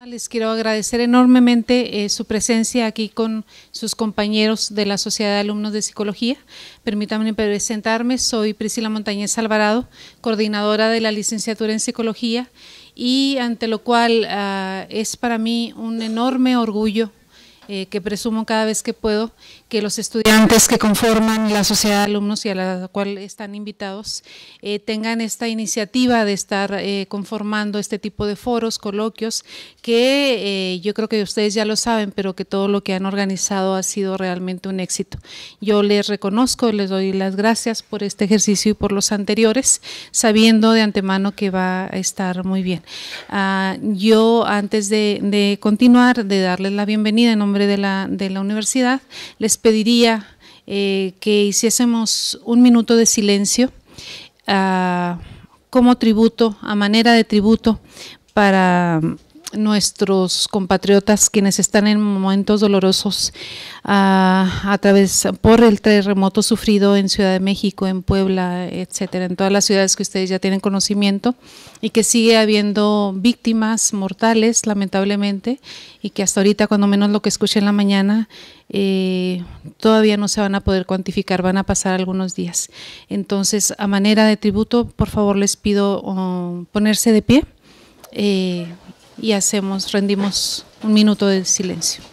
Les quiero agradecer enormemente su presencia aquí con sus compañeros de la Sociedad de Alumnos de Psicología. Permítanme presentarme, soy Priscila Montañez Alvarado, coordinadora de la licenciatura en Psicología, y ante lo cual es para mí un enorme orgullo que presumo cada vez que puedo, que los estudiantes que conforman la Sociedad de Alumnos y a la cual están invitados tengan esta iniciativa de estar conformando este tipo de foros, coloquios, que yo creo que ustedes ya lo saben, pero que todo lo que han organizado ha sido realmente un éxito. Yo les reconozco, les doy las gracias por este ejercicio y por los anteriores, sabiendo de antemano que va a estar muy bien. Yo, antes de continuar, de darles la bienvenida en nombre de la universidad, les pediría que hiciésemos un minuto de silencio como tributo, a manera de tributo para nuestros compatriotas quienes están en momentos dolorosos por el terremoto sufrido en Ciudad de México, en Puebla, etcétera, en todas las ciudades que ustedes ya tienen conocimiento, y que sigue habiendo víctimas mortales, lamentablemente, y que hasta ahorita, cuando menos lo que escuché en la mañana, todavía no se van a poder cuantificar, van a pasar algunos días. Entonces, a manera de tributo, por favor les pido ponerse de pie y rendimos un minuto de silencio.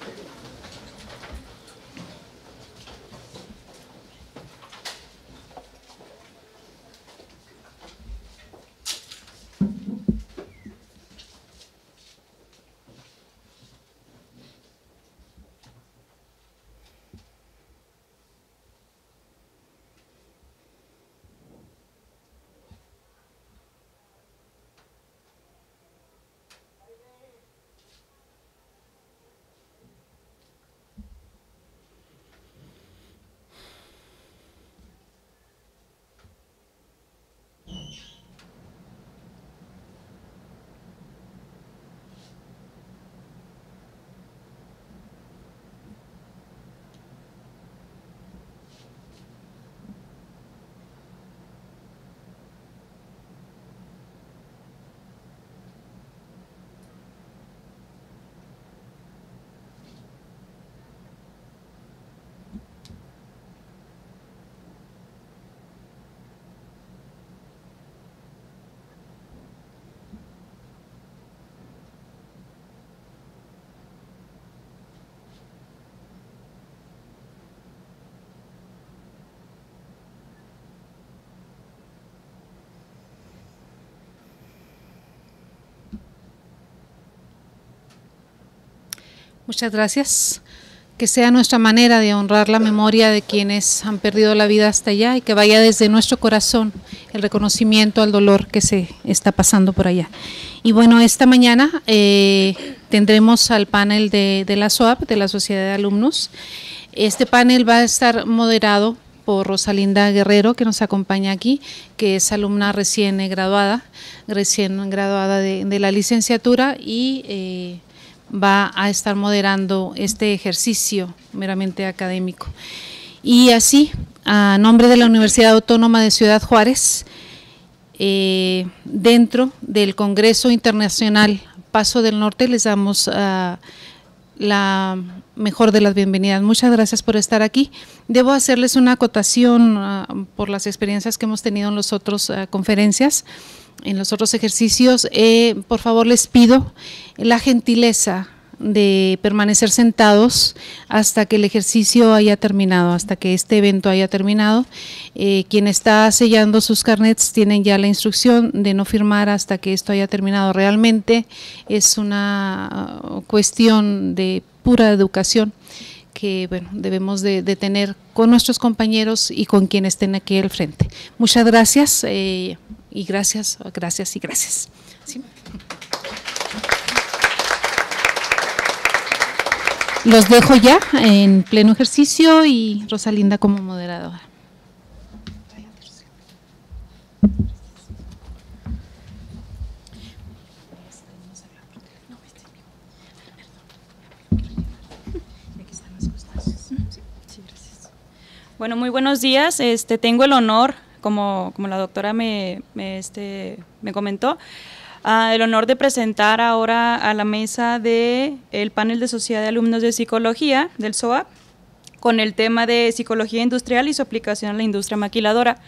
Muchas gracias. Que sea nuestra manera de honrar la memoria de quienes han perdido la vida hasta allá y que vaya desde nuestro corazón el reconocimiento al dolor que se está pasando por allá. Y bueno, esta mañana tendremos al panel de la SOAP, de la Sociedad de Alumnos. Este panel va a estar moderado por Rosalinda Guerrero, que nos acompaña aquí, que es alumna recién graduada de la licenciatura y va a estar moderando este ejercicio meramente académico. Y así, a nombre de la Universidad Autónoma de Ciudad Juárez, dentro del Congreso Internacional Paso del Norte, les damos la mejor de las bienvenidas. Muchas gracias por estar aquí. Debo hacerles una acotación por las experiencias que hemos tenido en las otras conferencias, en los otros ejercicios. Por favor, les pido la gentileza de permanecer sentados hasta que el ejercicio haya terminado, hasta que este evento haya terminado. Quien está sellando sus carnets tienen ya la instrucción de no firmar hasta que esto haya terminado. Realmente es una cuestión de pura educación que bueno, debemos de tener con nuestros compañeros y con quienes estén aquí al frente. Muchas gracias y gracias. ¿Sí? Los dejo ya en pleno ejercicio y Rosalinda como moderadora. Bueno, muy buenos días. Tengo el honor, como la doctora me comentó, el honor de presentar ahora a la mesa del panel de Sociedad de Alumnos de Psicología del SOAP con el tema de Psicología Industrial y su aplicación a la industria maquiladora.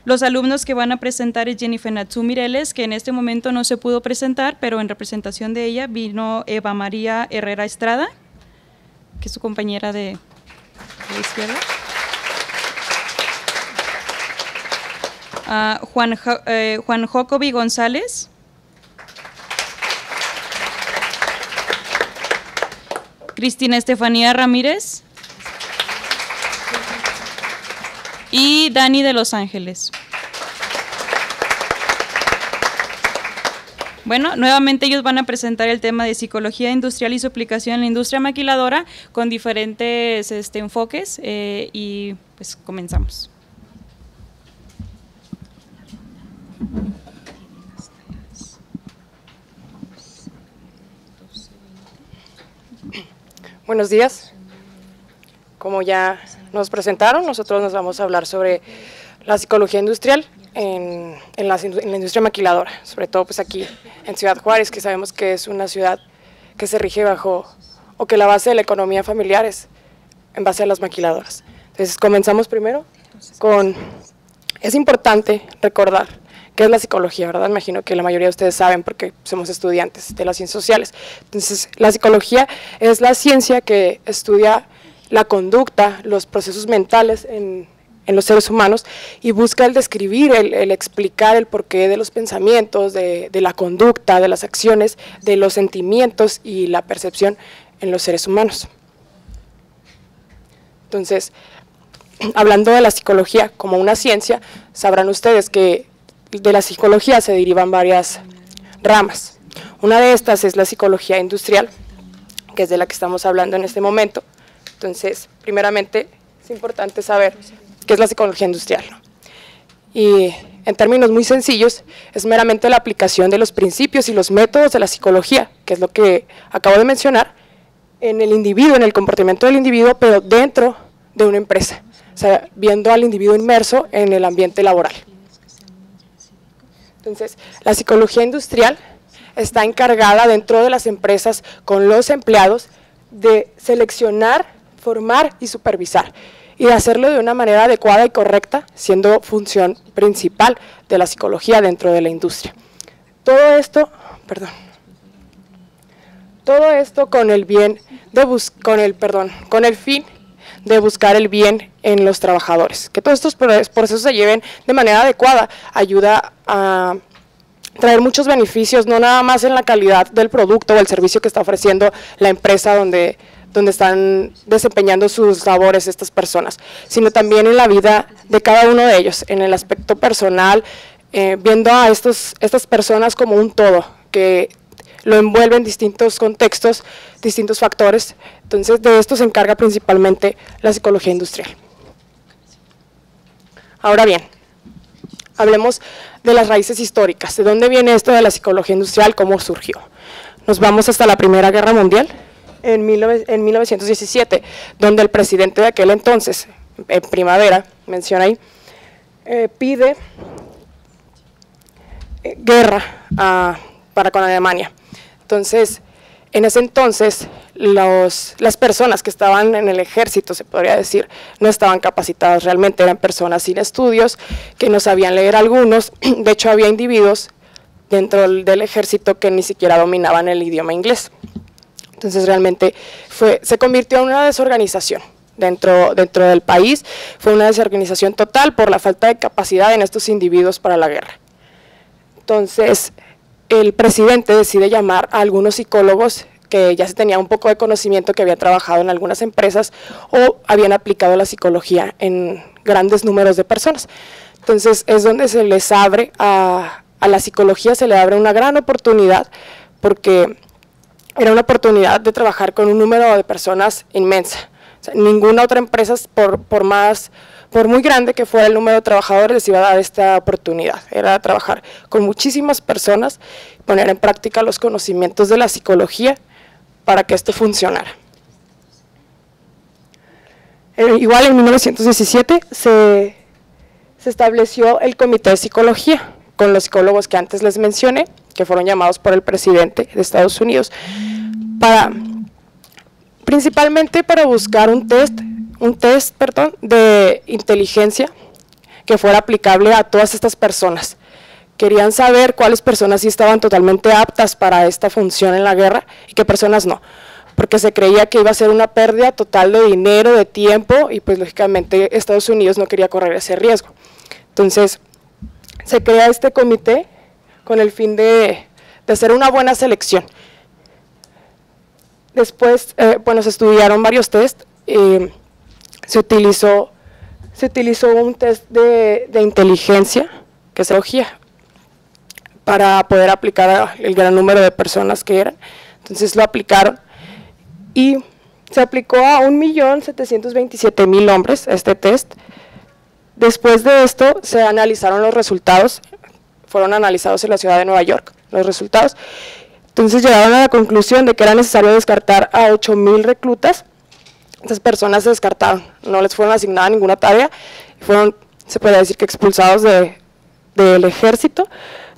Los alumnos que van a presentar es Jennifer Natsu Mireles, que en este momento no se pudo presentar, pero en representación de ella vino Eva María Herrera Estrada, que es su compañera de la izquierda. Juan Jocobi González. Cristina Estefanía Ramírez. Y Dani de Los Ángeles. Bueno, nuevamente ellos van a presentar el tema de psicología industrial y su aplicación en la industria maquiladora con diferentes enfoques y pues comenzamos. Buenos días. Como ya nos presentaron, nosotros nos vamos a hablar sobre la psicología industrial en la industria maquiladora, sobre todo pues aquí en Ciudad Juárez, que sabemos que es una ciudad que se rige bajo, o que la base de la economía familiar es en base a las maquiladoras. Entonces comenzamos primero con, es importante recordar qué es la psicología, ¿verdad? Imagino que la mayoría de ustedes saben porque somos estudiantes de las ciencias sociales. Entonces la psicología es la ciencia que estudia la conducta, los procesos mentales en los seres humanos y busca el describir, el explicar el porqué de los pensamientos, de la conducta, de las acciones, de los sentimientos y la percepción en los seres humanos. Entonces, hablando de la psicología como una ciencia, sabrán ustedes que de la psicología se derivan varias ramas. Una de estas es la psicología industrial, que es de la que estamos hablando en este momento. Entonces, primeramente, es importante saber qué es la psicología industrial, ¿no? Y en términos muy sencillos, es meramente la aplicación de los principios y los métodos de la psicología, que es lo que acabo de mencionar, en el individuo, en el comportamiento del individuo, pero dentro de una empresa, o sea, viendo al individuo inmerso en el ambiente laboral. Entonces, la psicología industrial está encargada dentro de las empresas con los empleados de seleccionar, formar y supervisar, y de hacerlo de una manera adecuada y correcta, siendo función principal de la psicología dentro de la industria. Todo esto con el fin de buscar el bien en los trabajadores, que todos estos procesos se lleven de manera adecuada, ayuda a traer muchos beneficios, no nada más en la calidad del producto o el servicio que está ofreciendo la empresa donde están desempeñando sus labores estas personas, sino también en la vida de cada uno de ellos, en el aspecto personal, viendo a estas personas como un todo, que lo envuelven distintos contextos, distintos factores. Entonces de esto se encarga principalmente la psicología industrial. Ahora bien, hablemos de las raíces históricas, de dónde viene esto de la psicología industrial, cómo surgió. Nos vamos hasta la Primera Guerra Mundial, en 1917, donde el presidente de aquel entonces, en primavera, menciona ahí, pide guerra para con Alemania. Entonces, en ese entonces, las personas que estaban en el ejército, se podría decir, no estaban capacitadas realmente, eran personas sin estudios, que no sabían leer algunos. De hecho, había individuos dentro del ejército que ni siquiera dominaban el idioma inglés. Entonces realmente se convirtió en una desorganización dentro del país, fue una desorganización total por la falta de capacidad en estos individuos para la guerra. Entonces el presidente decide llamar a algunos psicólogos que ya se tenía un poco de conocimiento, que habían trabajado en algunas empresas o habían aplicado la psicología en grandes números de personas. Entonces es donde se les abre a la psicología, se le abre una gran oportunidad, porque era una oportunidad de trabajar con un número de personas inmensa. O sea, ninguna otra empresa, por muy grande que fuera el número de trabajadores, les iba a dar esta oportunidad. Era trabajar con muchísimas personas, poner en práctica los conocimientos de la psicología para que esto funcionara. Igual en 1917 se estableció el Comité de Psicología, con los psicólogos que antes les mencioné, que fueron llamados por el presidente de Estados Unidos, principalmente para buscar un test de inteligencia que fuera aplicable a todas estas personas. Querían saber cuáles personas sí estaban totalmente aptas para esta función en la guerra y qué personas no, porque se creía que iba a ser una pérdida total de dinero, de tiempo, y pues lógicamente Estados Unidos no quería correr ese riesgo. Entonces se crea este comité con el fin de hacer una buena selección. Después, bueno, se estudiaron varios test, se utilizó un test de inteligencia, que es logía, para poder aplicar el gran número de personas que eran. Entonces lo aplicaron y se aplicó a 1.727.000 hombres este test. Después de esto se analizaron los resultados, fueron analizados en la ciudad de Nueva York, los resultados. Entonces llegaron a la conclusión de que era necesario descartar a 8.000 reclutas. Estas personas se descartaron, no les fueron asignadas ninguna tarea, fueron, se puede decir que expulsados del ejército.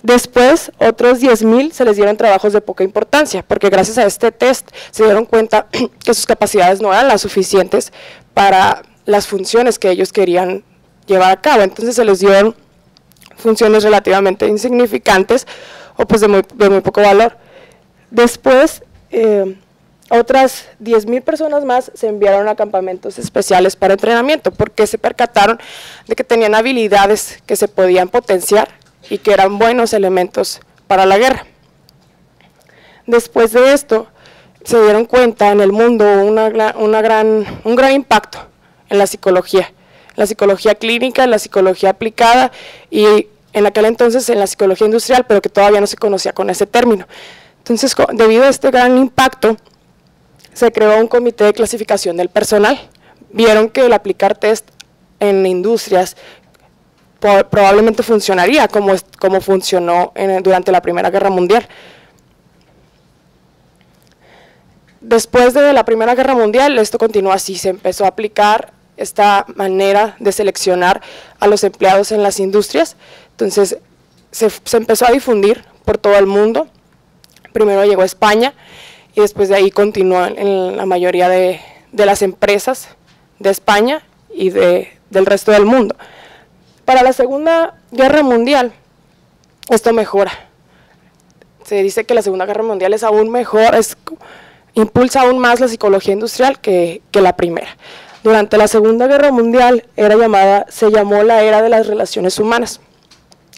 Después, otros 10.000 se les dieron trabajos de poca importancia, porque gracias a este test se dieron cuenta que sus capacidades no eran las suficientes para las funciones que ellos querían llevar a cabo. Entonces se les dieron funciones relativamente insignificantes o pues de muy poco valor. Después, otras 10.000 personas más se enviaron a campamentos especiales para entrenamiento, porque se percataron de que tenían habilidades que se podían potenciar y que eran buenos elementos para la guerra. Después de esto, se dieron cuenta en el mundo un gran impacto en la psicología clínica, en la psicología aplicada y en aquel entonces en la psicología industrial, pero que todavía no se conocía con ese término. Entonces, debido a este gran impacto, se creó un comité de clasificación del personal. Vieron que el aplicar test en industrias probablemente funcionaría como funcionó durante la Primera Guerra Mundial. Después de la Primera Guerra Mundial, esto continuó así, se empezó a aplicar esta manera de seleccionar a los empleados en las industrias. Entonces se empezó a difundir por todo el mundo. Primero llegó a España y después de ahí continuó en la mayoría de las empresas de España y del resto del mundo. Para la Segunda Guerra Mundial, esto mejora. Se dice que la Segunda Guerra Mundial es aún mejor, impulsa aún más la psicología industrial que la primera. Durante la Segunda Guerra Mundial se llamó la era de las relaciones humanas.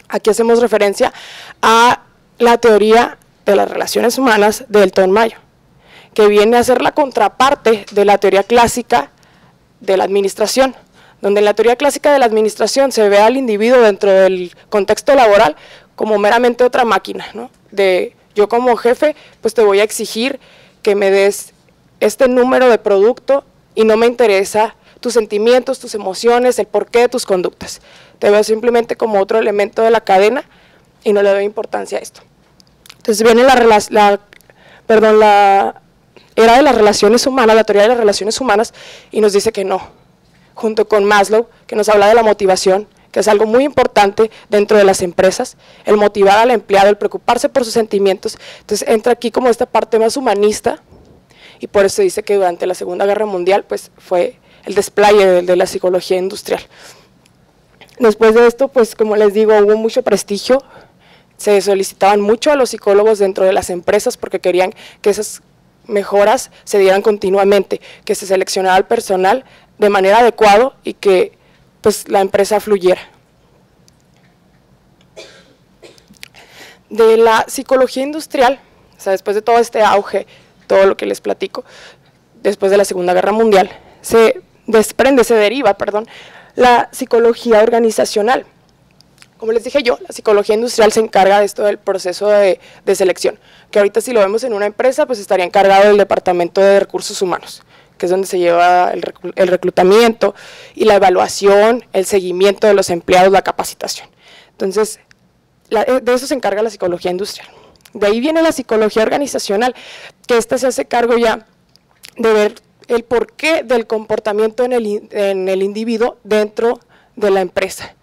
Aquí hacemos referencia a la teoría de las relaciones humanas de Elton Mayo, que viene a ser la contraparte de la teoría clásica de la administración, donde en la teoría clásica de la administración se ve al individuo dentro del contexto laboral como meramente otra máquina, ¿no? De yo como jefe, pues te voy a exigir que me des este número de producto y no me interesa tus sentimientos, tus emociones, el porqué de tus conductas. Te veo simplemente como otro elemento de la cadena y no le doy importancia a esto. Entonces viene la era de las relaciones humanas, la teoría de las relaciones humanas, y nos dice que no, junto con Maslow, que nos habla de la motivación, que es algo muy importante dentro de las empresas, el motivar al empleado, el preocuparse por sus sentimientos. Entonces entra aquí como esta parte más humanista, y por eso dice que durante la Segunda Guerra Mundial pues fue el despliegue de la psicología industrial. Después de esto, pues como les digo, hubo mucho prestigio, se solicitaban mucho a los psicólogos dentro de las empresas porque querían que esas mejoras se dieran continuamente, que se seleccionara al personal de manera adecuada y que pues la empresa fluyera. De la psicología industrial, o sea, después de todo este auge, todo lo que les platico, después de la Segunda Guerra Mundial, se deriva, la psicología organizacional. Como les dije yo, la psicología industrial se encarga de esto del proceso de selección, que ahorita si lo vemos en una empresa, pues estaría encargado del departamento de recursos humanos, que es donde se lleva el reclutamiento y la evaluación, el seguimiento de los empleados, la capacitación. Entonces, de eso se encarga la psicología industrial. De ahí viene la psicología organizacional, que esta se hace cargo ya de ver el porqué del comportamiento en el individuo dentro de la empresa.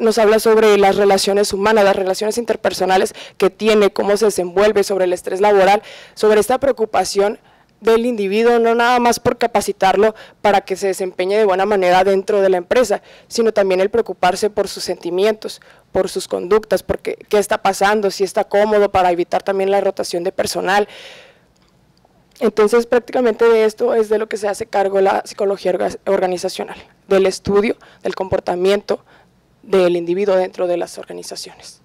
nos habla sobre las relaciones humanas, las relaciones interpersonales que tiene, cómo se desenvuelve, sobre el estrés laboral, sobre esta preocupación del individuo, no nada más por capacitarlo para que se desempeñe de buena manera dentro de la empresa, sino también el preocuparse por sus sentimientos, por sus conductas, porque qué está pasando, si está cómodo, para evitar también la rotación de personal. Entonces, prácticamente de esto es de lo que se hace cargo la psicología organizacional, del estudio, del comportamiento del individuo dentro de las organizaciones.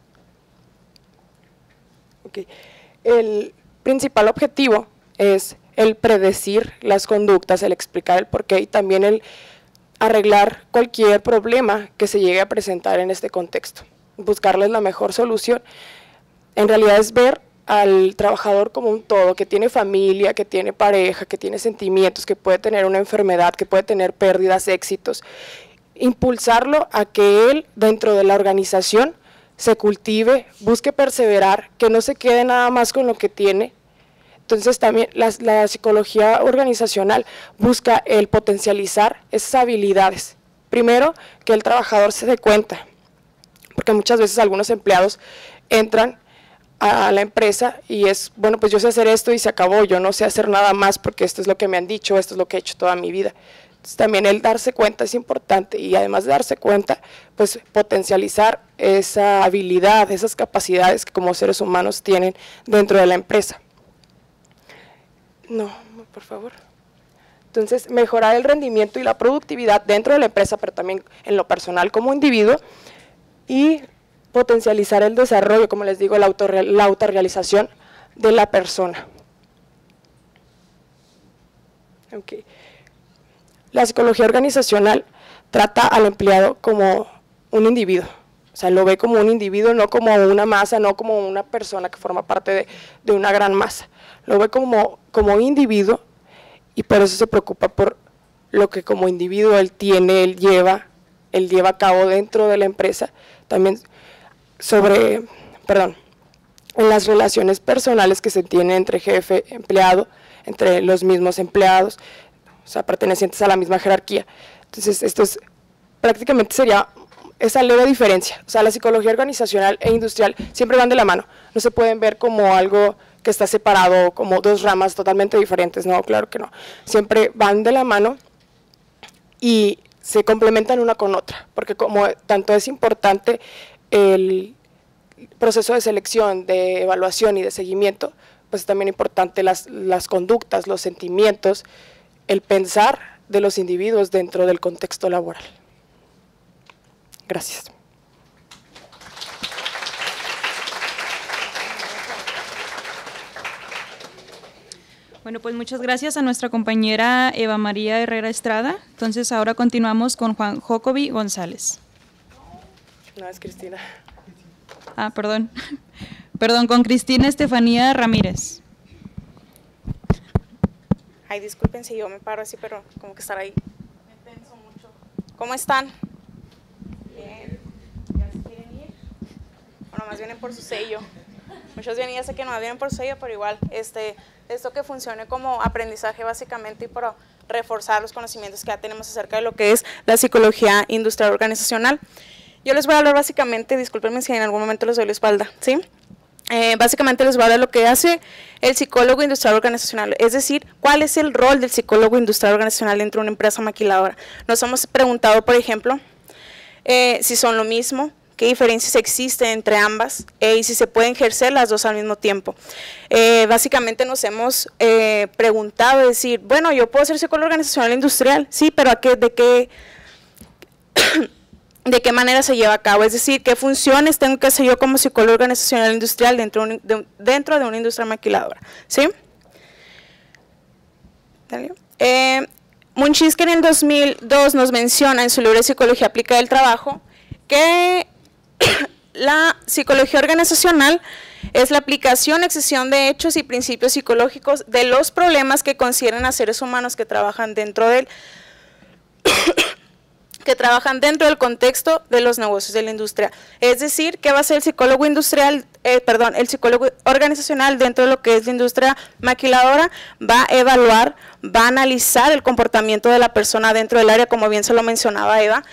Okay. El principal objetivo es el predecir las conductas, el explicar el porqué y también el arreglar cualquier problema que se llegue a presentar en este contexto, buscarles la mejor solución. En realidad es ver al trabajador como un todo, que tiene familia, que tiene pareja, que tiene sentimientos, que puede tener una enfermedad, que puede tener pérdidas, éxitos, impulsarlo a que él dentro de la organización se cultive, busque perseverar, que no se quede nada más con lo que tiene. Entonces también la psicología organizacional busca el potencializar esas habilidades. Primero, que el trabajador se dé cuenta, porque muchas veces algunos empleados entran a la empresa y es, bueno, pues yo sé hacer esto y se acabó, yo no sé hacer nada más porque esto es lo que me han dicho, esto es lo que he hecho toda mi vida. Entonces, también el darse cuenta es importante y además de darse cuenta, pues potencializar esa habilidad, esas capacidades que como seres humanos tienen dentro de la empresa. No, por favor. Entonces, mejorar el rendimiento y la productividad dentro de la empresa, pero también en lo personal como individuo, y potencializar el desarrollo, como les digo, la autorrealización de la persona. Okay. La psicología organizacional trata al empleado como un individuo, o sea, lo ve como un individuo, no como una masa, no como una persona que forma parte de una gran masa, lo ve como un individuo y por eso se preocupa por lo que como individuo él tiene, él lleva a cabo dentro de la empresa, también en las relaciones personales que se tienen entre jefe, empleado, entre los mismos empleados, o sea, pertenecientes a la misma jerarquía. Entonces, esto es, prácticamente sería esa leve diferencia. O sea, la psicología organizacional e industrial siempre van de la mano, no se pueden ver como algo que está separado, como dos ramas totalmente diferentes, no, claro que no. Siempre van de la mano y se complementan una con otra, porque como tanto es importante el proceso de selección, de evaluación y de seguimiento, pues es también importante las conductas, los sentimientos, el pensar de los individuos dentro del contexto laboral. Gracias. Bueno, pues muchas gracias a nuestra compañera Eva María Herrera Estrada. Entonces ahora continuamos con Juan Jocobi González. No, es Cristina. Ah, perdón. Perdón, con Cristina Estefanía Ramírez. Ay, disculpen si yo me paro así, pero como que estar ahí me tenso mucho. ¿Cómo están? Bien. ¿Ya se quieren ir? Bueno, más vienen por su sello. Muchos vienen, ya sé que no vienen por su sello, pero igual, esto que funcione como aprendizaje básicamente y para reforzar los conocimientos que ya tenemos acerca de lo que es la psicología industrial organizacional. Yo les voy a hablar básicamente, discúlpenme si en algún momento les doy la espalda, ¿sí? Básicamente les voy a hablar de lo que hace el psicólogo industrial organizacional, es decir, cuál es el rol del psicólogo industrial organizacional dentro de una empresa maquiladora. Nos hemos preguntado, por ejemplo, si son lo mismo, qué diferencias existen entre ambas y si se pueden ejercer las dos al mismo tiempo. Básicamente nos hemos preguntado, es decir, bueno, yo puedo ser psicólogo organizacional industrial, sí, pero ¿de qué manera se lleva a cabo? Es decir, ¿qué funciones tengo que hacer yo como psicólogo organizacional industrial dentro de una industria maquiladora? ¿Sí? Munchitsky en el 2002 nos menciona en su libro de Psicología Aplicada del Trabajo que la psicología organizacional es la aplicación, excesión de hechos y principios psicológicos de los problemas que concierne a seres humanos que trabajan dentro de él. que trabajan dentro del contexto de los negocios de la industria. Es decir, ¿qué va a hacer el psicólogo industrial, el psicólogo organizacional dentro de lo que es la industria maquiladora? Va a evaluar, va a analizar el comportamiento de la persona dentro del área, como bien se lo mencionaba Eva,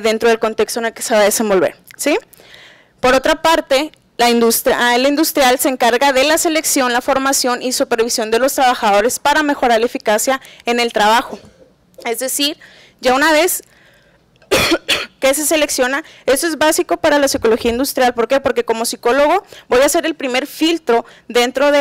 dentro del contexto en el que se va a desenvolver, ¿sí? Por otra parte, el industrial se encarga de la selección, la formación y supervisión de los trabajadores para mejorar la eficacia en el trabajo. Es decir, ya una vez que se selecciona, eso es básico para la psicología industrial. ¿Por qué? Porque como psicólogo voy a hacer el primer filtro dentro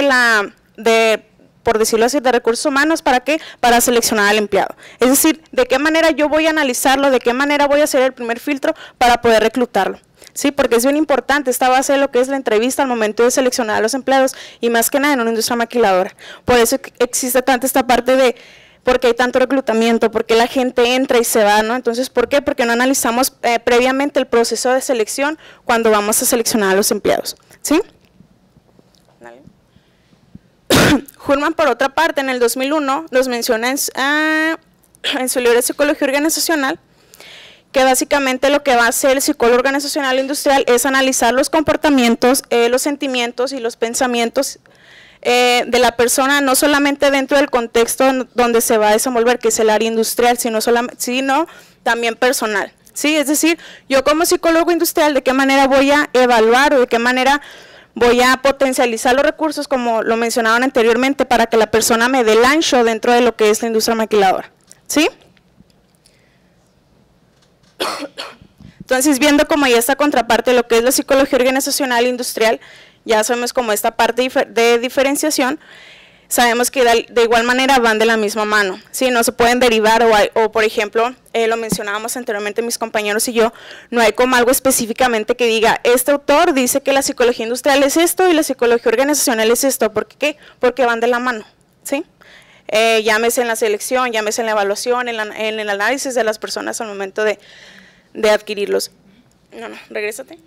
por decirlo así, de recursos humanos. ¿Para qué? Para seleccionar al empleado. Es decir, de qué manera yo voy a analizarlo, de qué manera voy a hacer el primer filtro para poder reclutarlo. Sí, porque es bien importante esta base de lo que es la entrevista al momento de seleccionar a los empleados y más que nada en una industria maquiladora. Por eso existe tanta esta parte de porque hay tanto reclutamiento, porque la gente entra y se va, ¿no? Entonces, ¿por qué? Porque no analizamos previamente el proceso de selección cuando vamos a seleccionar a los empleados, ¿sí? Hurman, por otra parte, en el 2001 nos menciona en su libro de Psicología Organizacional que básicamente lo que va a hacer el psicólogo organizacional industrial es analizar los comportamientos, los sentimientos y los pensamientos de la persona, no solamente dentro del contexto donde se va a desenvolver, que es el área industrial, sino también personal, ¿sí? Es decir, yo como psicólogo industrial, ¿de qué manera voy a evaluar o de qué manera voy a potencializar los recursos, como lo mencionaban anteriormente, para que la persona me dé el ancho dentro de lo que es la industria maquiladora, ¿sí? Entonces, viendo como ya esta contraparte de lo que es la psicología organizacional industrial, ya sabemos como esta parte de diferenciación, sabemos que de igual manera van de la misma mano, ¿sí? No se pueden derivar o por ejemplo, lo mencionábamos anteriormente mis compañeros y yo, no hay como algo específicamente que diga, este autor dice que la psicología industrial es esto y la psicología organizacional es esto, ¿por qué? Porque van de la mano, ¿sí? Llámese en la selección, llámese en la evaluación, en el análisis de las personas al momento de adquirirlos. No, regrésate.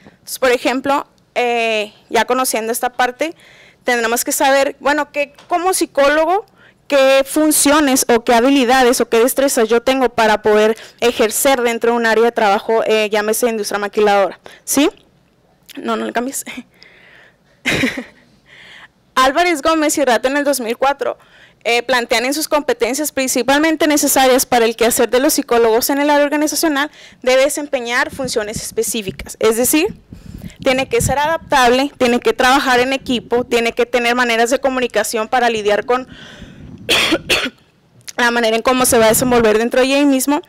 Entonces, por ejemplo, ya conociendo esta parte, tendremos que saber, bueno, que como psicólogo, qué funciones o qué habilidades o qué destrezas yo tengo para poder ejercer dentro de un área de trabajo, llámese industria maquiladora, ¿sí? No le cambies. Álvarez Gómez y Rata en el 2004 plantean en sus competencias principalmente necesarias para el quehacer de los psicólogos en el área organizacional, debe desempeñar funciones específicas, es decir, tiene que ser adaptable, tiene que trabajar en equipo, tiene que tener maneras de comunicación para lidiar con la manera en cómo se va a desenvolver dentro de ella mismo.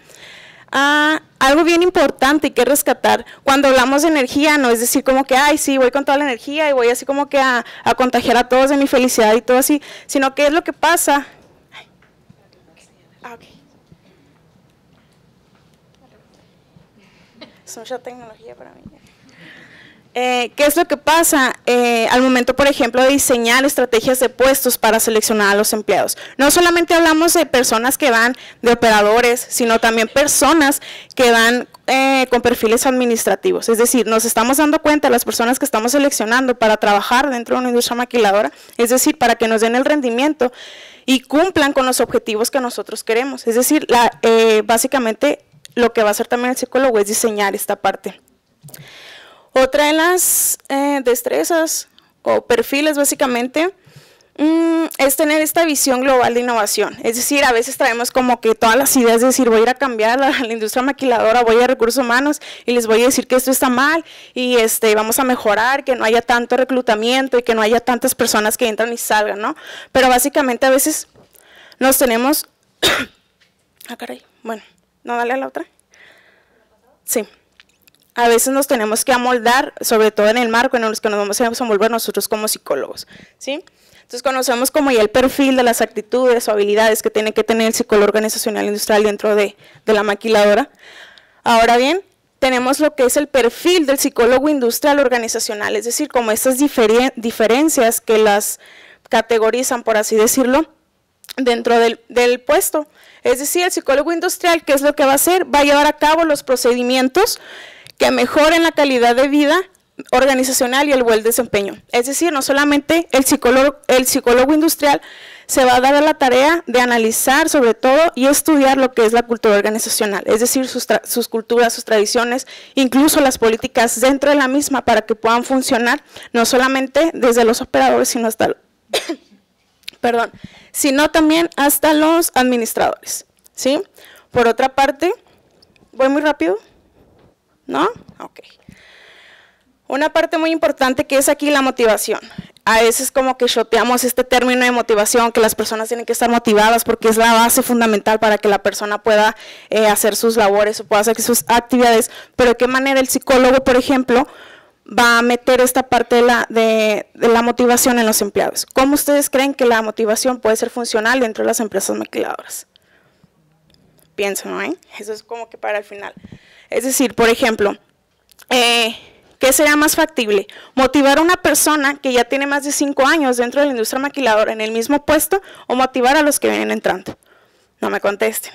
Algo bien importante y que rescatar, cuando hablamos de energía, no es decir como que, ay, sí, voy con toda la energía y voy así como que a contagiar a todos de mi felicidad y todo así, sino que es lo que pasa. Okay. Es mucha tecnología para mí. ¿Qué es lo que pasa al momento, por ejemplo, de diseñar estrategias de puestos para seleccionar a los empleados? No solamente hablamos de personas que van de operadores, sino también personas que van con perfiles administrativos. Es decir, nos estamos dando cuenta de las personas que estamos seleccionando para trabajar dentro de una industria maquiladora, es decir, para que nos den el rendimiento y cumplan con los objetivos que nosotros queremos. Es decir, básicamente lo que va a hacer también el psicólogo es diseñar esta parte. Otra de las destrezas o perfiles básicamente es tener esta visión global de innovación. Es decir, a veces traemos como que todas las ideas de decir voy a ir a cambiar la industria maquiladora, voy a recursos humanos y les voy a decir que esto está mal y vamos a mejorar, que no haya tanto reclutamiento y que no haya tantas personas que entran y salgan, ¿no? Pero básicamente a veces nos tenemos… caray, bueno, ¿no dale a la otra? Sí. A veces nos tenemos que amoldar, sobre todo en el marco en el que nos vamos a desenvolver nosotros como psicólogos, ¿sí? Entonces conocemos como ya el perfil de las actitudes o habilidades que tiene que tener el psicólogo organizacional industrial dentro de la maquiladora. Ahora bien, tenemos lo que es el perfil del psicólogo industrial organizacional, es decir, como estas diferencias que las categorizan, por así decirlo, dentro del puesto. Es decir, el psicólogo industrial, ¿qué es lo que va a hacer? Va a llevar a cabo los procedimientos que mejoren la calidad de vida organizacional y el buen desempeño. Es decir, no solamente el psicólogo industrial se va a dar a la tarea de analizar sobre todo y estudiar lo que es la cultura organizacional, es decir, sus culturas, sus tradiciones, incluso las políticas dentro de la misma para que puedan funcionar, no solamente desde los operadores, sino hasta, perdón, sino también hasta los administradores, ¿sí? Por otra parte, ¿voy muy rápido? ¿No? Ok. Una parte muy importante que es aquí la motivación. A veces como que shoteamos este término de motivación, que las personas tienen que estar motivadas porque es la base fundamental para que la persona pueda hacer sus labores o pueda hacer sus actividades, pero de qué manera el psicólogo, por ejemplo, va a meter esta parte de la motivación en los empleados. ¿Cómo ustedes creen que la motivación puede ser funcional dentro de las empresas maquiladoras? Piensen, ¿no? Eso es como que para el final. Es decir, por ejemplo, ¿qué será más factible? ¿Motivar a una persona que ya tiene más de 5 años dentro de la industria maquiladora en el mismo puesto o motivar a los que vienen entrando? No me contesten.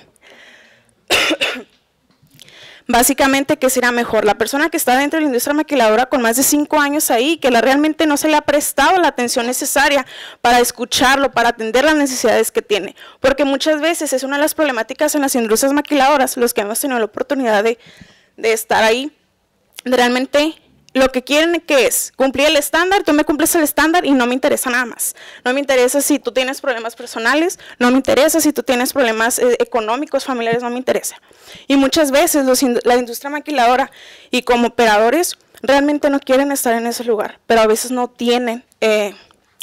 Básicamente, ¿qué será mejor? La persona que está dentro de la industria maquiladora con más de 5 años ahí, que realmente no se le ha prestado la atención necesaria para escucharlo, para atender las necesidades que tiene. Porque muchas veces es una de las problemáticas en las industrias maquiladoras, los que hemos tenido la oportunidad de estar ahí, realmente lo que quieren que es cumplir el estándar, tú me cumples el estándar y no me interesa nada más. No me interesa si tú tienes problemas personales, no me interesa si tú tienes problemas económicos, familiares, no me interesa. Y muchas veces la industria maquiladora y como operadores realmente no quieren estar en ese lugar, pero a veces no tienen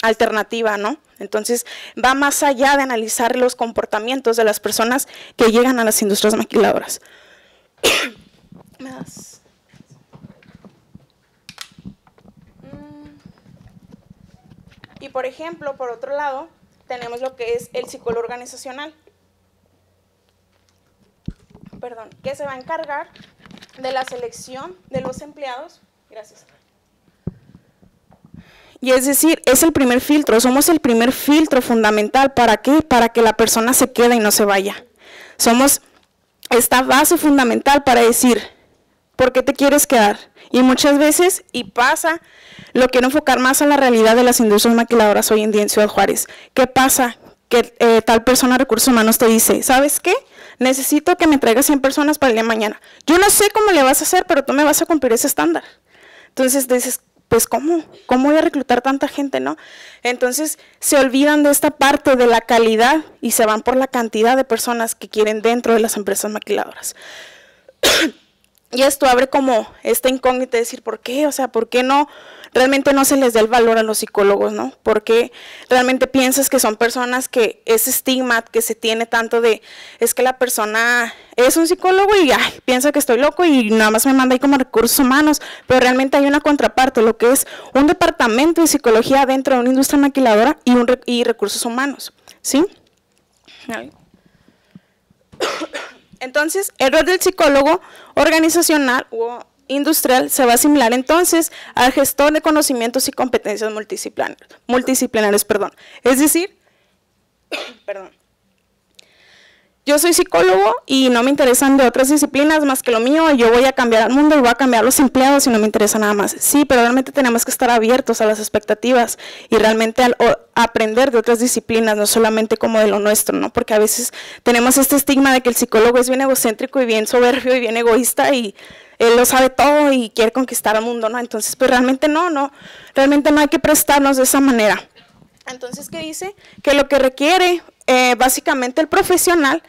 alternativa, ¿no? Entonces va más allá de analizar los comportamientos de las personas que llegan a las industrias maquiladoras. ¿Me das? Y por ejemplo, por otro lado, tenemos lo que es el psicólogo organizacional, que se va a encargar de la selección de los empleados. Gracias. Y es decir, es el primer filtro, somos el primer filtro fundamental. ¿Para qué? Para que la persona se quede y no se vaya. Somos esta base fundamental para decir, ¿por qué te quieres quedar? Y muchas veces, y pasa, lo quiero enfocar más a la realidad de las industrias maquiladoras hoy en día en Ciudad Juárez. ¿Qué pasa? Que tal persona de recursos humanos te dice, ¿sabes qué? Necesito que me traigas 100 personas para el día de mañana. Yo no sé cómo le vas a hacer, pero tú me vas a cumplir ese estándar. Entonces dices, pues ¿cómo? ¿Cómo voy a reclutar tanta gente, no? Entonces se olvidan de esta parte de la calidad y se van por la cantidad de personas que quieren dentro de las empresas maquiladoras. Y esto abre como esta incógnita de decir, ¿por qué? O sea, ¿por qué no? Realmente no se les da el valor a los psicólogos, ¿no? Porque realmente piensas que son personas que ese estigma que se tiene tanto de, es que la persona es un psicólogo y piensa que estoy loco y nada más me manda ahí como recursos humanos, pero realmente hay una contraparte, lo que es un departamento de psicología dentro de una industria maquiladora y recursos humanos, ¿sí? Entonces, el rol del psicólogo organizacional o industrial se va a asimilar entonces al gestor de conocimientos y competencias multidisciplinarios. Es decir, yo soy psicólogo y no me interesan de otras disciplinas más que lo mío, yo voy a cambiar al mundo y voy a cambiar a los empleados y no me interesa nada más. Sí, pero realmente tenemos que estar abiertos a las expectativas y realmente aprender de otras disciplinas, no solamente como de lo nuestro, ¿no? Porque a veces tenemos este estigma de que el psicólogo es bien egocéntrico y bien soberbio y bien egoísta y él lo sabe todo y quiere conquistar al mundo, ¿no? Entonces, pues realmente no hay que prestarnos de esa manera. Entonces, ¿qué dice? Que lo que requiere básicamente el profesional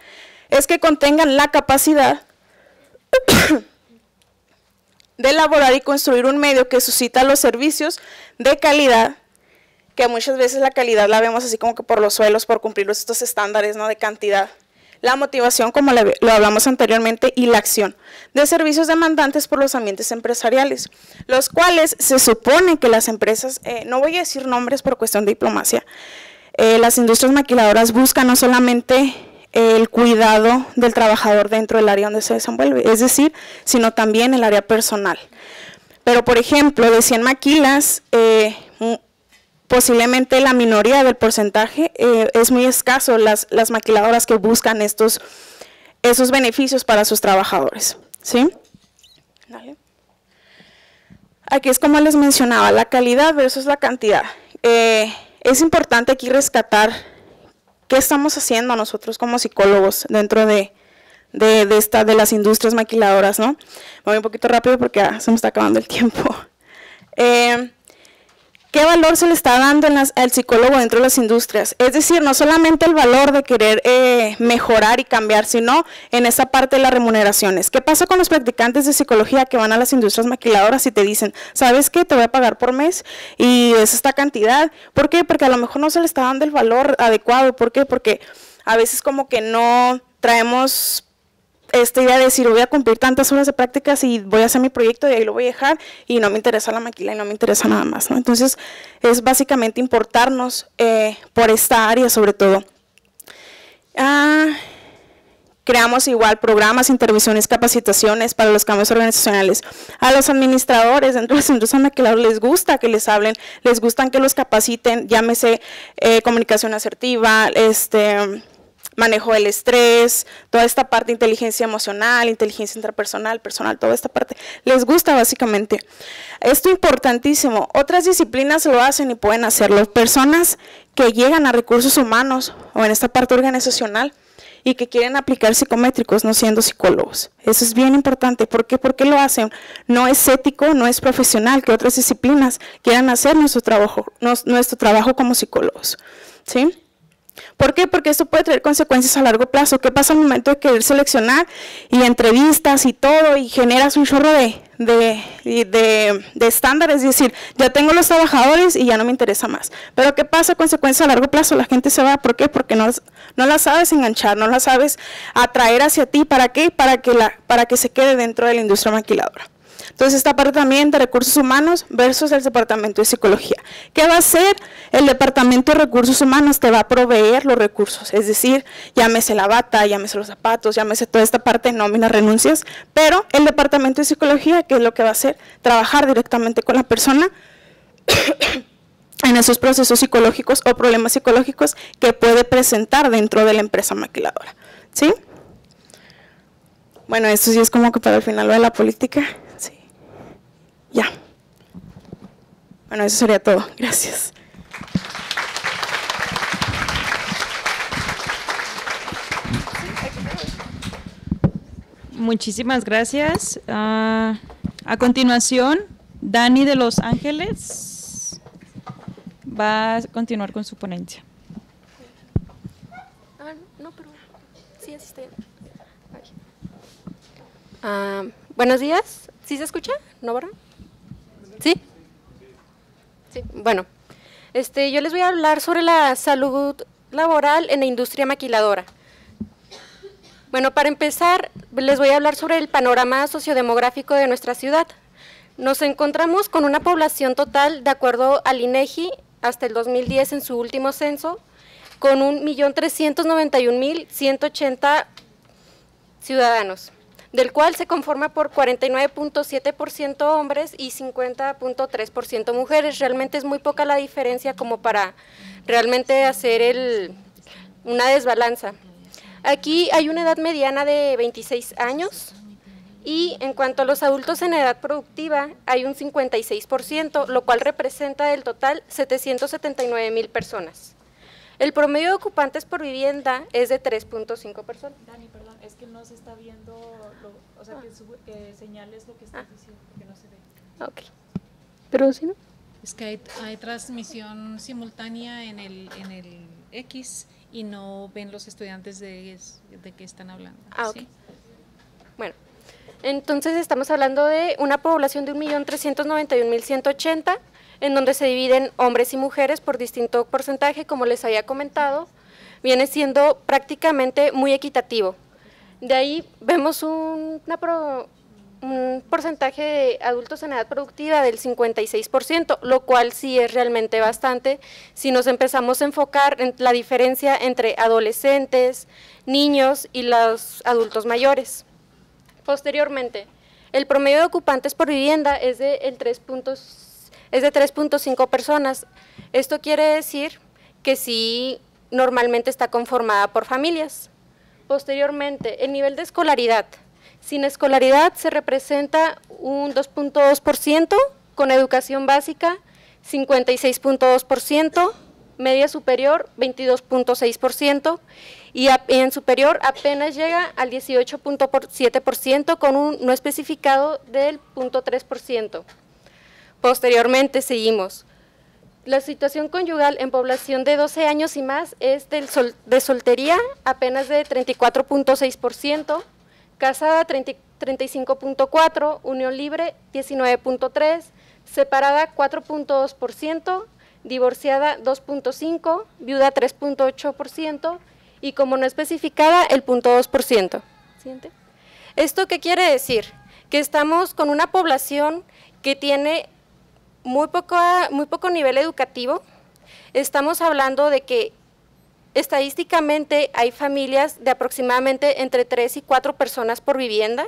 es que contengan la capacidad de elaborar y construir un medio que suscita los servicios de calidad, que muchas veces la calidad la vemos así como que por los suelos, por cumplir estos estándares, ¿no? De cantidad. La motivación, como lo hablamos anteriormente, y la acción de servicios demandantes por los ambientes empresariales, los cuales se supone que las empresas, no voy a decir nombres por cuestión de diplomacia, las industrias maquiladoras buscan no solamente el cuidado del trabajador dentro del área donde se desenvuelve, es decir, sino también el área personal. Pero, por ejemplo, de 100 maquilas, posiblemente la minoría del porcentaje es muy escaso las maquiladoras que buscan esos beneficios para sus trabajadores, ¿sí? Dale. Aquí es como les mencionaba, la calidad versus la cantidad. Es importante aquí rescatar ¿qué estamos haciendo nosotros como psicólogos dentro de las industrias maquiladoras, ¿no? Voy un poquito rápido porque ya se me está acabando el tiempo. ¿Qué valor se le está dando al psicólogo dentro de las industrias? Es decir, no solamente el valor de querer mejorar y cambiar, sino en esa parte de las remuneraciones. ¿Qué pasa con los practicantes de psicología que van a las industrias maquiladoras y te dicen, ¿sabes qué? Te voy a pagar por mes y es esta cantidad. ¿Por qué? Porque a lo mejor no se le está dando el valor adecuado. ¿Por qué? Porque a veces como que no traemos esta idea de decir, voy a cumplir tantas horas de prácticas y voy a hacer mi proyecto y ahí lo voy a dejar y no me interesa la maquila y no me interesa nada más, ¿no? Entonces, es básicamente importarnos por esta área sobre todo. Creamos igual programas, intervenciones, capacitaciones para los cambios organizacionales. A los administradores dentro de las industrias maquiladoras les gusta que les hablen, les gustan que los capaciten, llámese comunicación asertiva, manejo del estrés, toda esta parte de inteligencia emocional, inteligencia intrapersonal, personal, toda esta parte, les gusta básicamente. Esto es importantísimo, otras disciplinas lo hacen y pueden hacerlo, personas que llegan a recursos humanos o en esta parte organizacional y que quieren aplicar psicométricos no siendo psicólogos. Eso es bien importante. ¿Por qué? ¿Por qué lo hacen? No es ético, no es profesional que otras disciplinas quieran hacer nuestro trabajo como psicólogos, ¿sí? ¿Por qué? Porque esto puede traer consecuencias a largo plazo. ¿Qué pasa al momento de querer seleccionar y entrevistas y todo y generas un chorro de estándares? Es decir, ya tengo los trabajadores y ya no me interesa más. Pero ¿qué pasa? Consecuencias a largo plazo, la gente se va. ¿Por qué? Porque no la sabes enganchar, no la sabes atraer hacia ti. ¿Para qué? Para que se quede dentro de la industria maquiladora. Entonces, esta parte también de recursos humanos versus el departamento de psicología. ¿Qué va a hacer? El departamento de recursos humanos te va a proveer los recursos, es decir, llámese la bata, llámese los zapatos, llámese toda esta parte de nóminas, renuncias, pero el departamento de psicología, ¿qué es lo que va a hacer? Trabajar directamente con la persona en esos procesos psicológicos o problemas psicológicos que puede presentar dentro de la empresa maquiladora, ¿sí? Bueno, esto sí es como que para el final lo de la política. Ya. Bueno, eso sería todo. Gracias. Muchísimas gracias. A continuación, Dani de Los Ángeles va a continuar con su ponencia. No, pero sí, así está. Buenos días. ¿Sí se escucha? ¿No, verdad? ¿Sí? Sí, bueno, yo les voy a hablar sobre la salud laboral en la industria maquiladora. Bueno, para empezar, les voy a hablar sobre el panorama sociodemográfico de nuestra ciudad. Nos encontramos con una población total, de acuerdo al INEGI, hasta el 2010 en su último censo, con 1.391.180 ciudadanos, del cual se conforma por 49.7% hombres y 50.3% mujeres. Realmente es muy poca la diferencia como para realmente hacer una desbalanza. Aquí hay una edad mediana de 26 años y en cuanto a los adultos en edad productiva hay un 56%, lo cual representa del total 779,000 personas. El promedio de ocupantes por vivienda es de 3.5 personas. Dani, perdón, es que no se está viendo, que señales lo que estás diciendo, porque no se ve. Ok. Pero si no. Es que hay transmisión simultánea en el X y no ven los estudiantes de qué están hablando. Ok. ¿Sí? Bueno, entonces estamos hablando de una población de 1.391.180, en donde se dividen hombres y mujeres por distinto porcentaje, como les había comentado, viene siendo prácticamente muy equitativo. De ahí vemos un porcentaje de adultos en edad productiva del 56%, lo cual sí es realmente bastante si nos empezamos a enfocar en la diferencia entre adolescentes, niños y los adultos mayores. Posteriormente, el promedio de ocupantes por vivienda es de 3.5 personas. Esto quiere decir que sí, normalmente está conformada por familias. Posteriormente, el nivel de escolaridad. Sin escolaridad se representa un 2.2%, con educación básica 56.2%, media superior 22.6% y en superior apenas llega al 18.7% con un no especificado del 0.3%. Posteriormente seguimos. La situación conyugal en población de 12 años y más es de soltería apenas de 34.6%, casada 35.4%, unión libre 19.3%, separada 4.2%, divorciada 2.5%, viuda 3.8% y como no especificada el 0.2%. ¿Siguiente? ¿Esto qué quiere decir? Que estamos con una población que tiene muy poco nivel educativo. Estamos hablando de que estadísticamente hay familias de aproximadamente entre 3 y 4 personas por vivienda.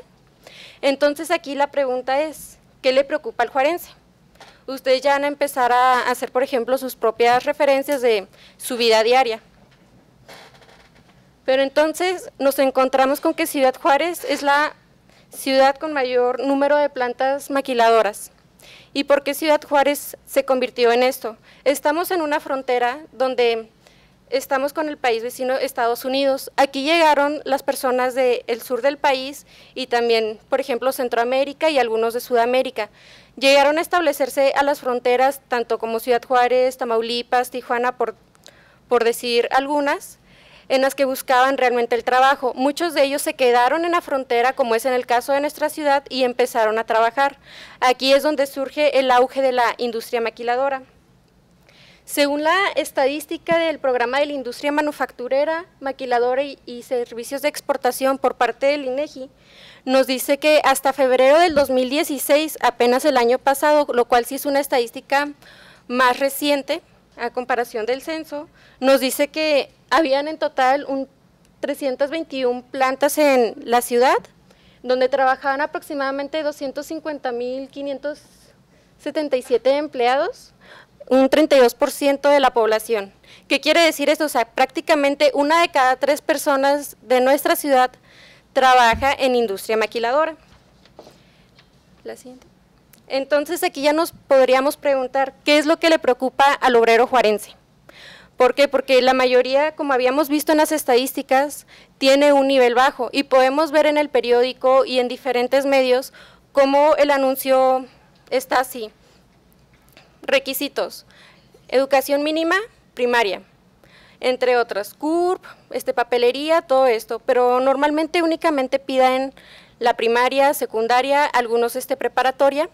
Entonces aquí la pregunta es, ¿qué le preocupa al juarense? Ustedes ya van a empezar a hacer, por ejemplo, sus propias referencias de su vida diaria. Pero entonces nos encontramos con que Ciudad Juárez es la ciudad con mayor número de plantas maquiladoras. ¿Y por qué Ciudad Juárez se convirtió en esto? Estamos en una frontera donde estamos con el país vecino Estados Unidos. Aquí llegaron las personas del sur del país y también, por ejemplo, Centroamérica y algunos de Sudamérica. Llegaron a establecerse a las fronteras, tanto como Ciudad Juárez, Tamaulipas, Tijuana, por decir algunas, en las que buscaban realmente el trabajo. Muchos de ellos se quedaron en la frontera, como es en el caso de nuestra ciudad, y empezaron a trabajar. Aquí es donde surge el auge de la industria maquiladora. Según la estadística del programa de la industria manufacturera, maquiladora y servicios de exportación por parte del INEGI, nos dice que hasta febrero del 2016, apenas el año pasado, lo cual sí es una estadística más reciente a comparación del censo, nos dice que habían en total 321 plantas en la ciudad, donde trabajaban aproximadamente 250.577 empleados, un 32% de la población. ¿Qué quiere decir esto? O sea, prácticamente 1 de cada 3 personas de nuestra ciudad trabaja en industria maquiladora. La siguiente. Entonces aquí ya nos podríamos preguntar, ¿qué es lo que le preocupa al obrero juarense? ¿Por qué? Porque la mayoría, como habíamos visto en las estadísticas, tiene un nivel bajo y podemos ver en el periódico y en diferentes medios cómo el anuncio está así. Requisitos: educación mínima, primaria, entre otras, CURP, papelería, todo esto, pero normalmente únicamente piden la primaria, secundaria, algunos preparatoria.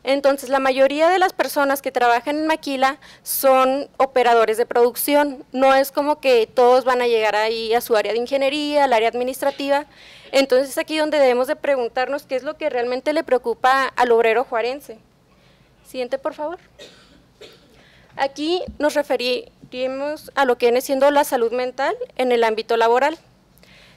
Entonces, la mayoría de las personas que trabajan en maquila son operadores de producción, no es como que todos van a llegar ahí a su área de ingeniería, al área administrativa. Entonces, aquí donde debemos de preguntarnos qué es lo que realmente le preocupa al obrero juarense. Siguiente, por favor. Aquí nos referimos a lo que viene siendo la salud mental en el ámbito laboral.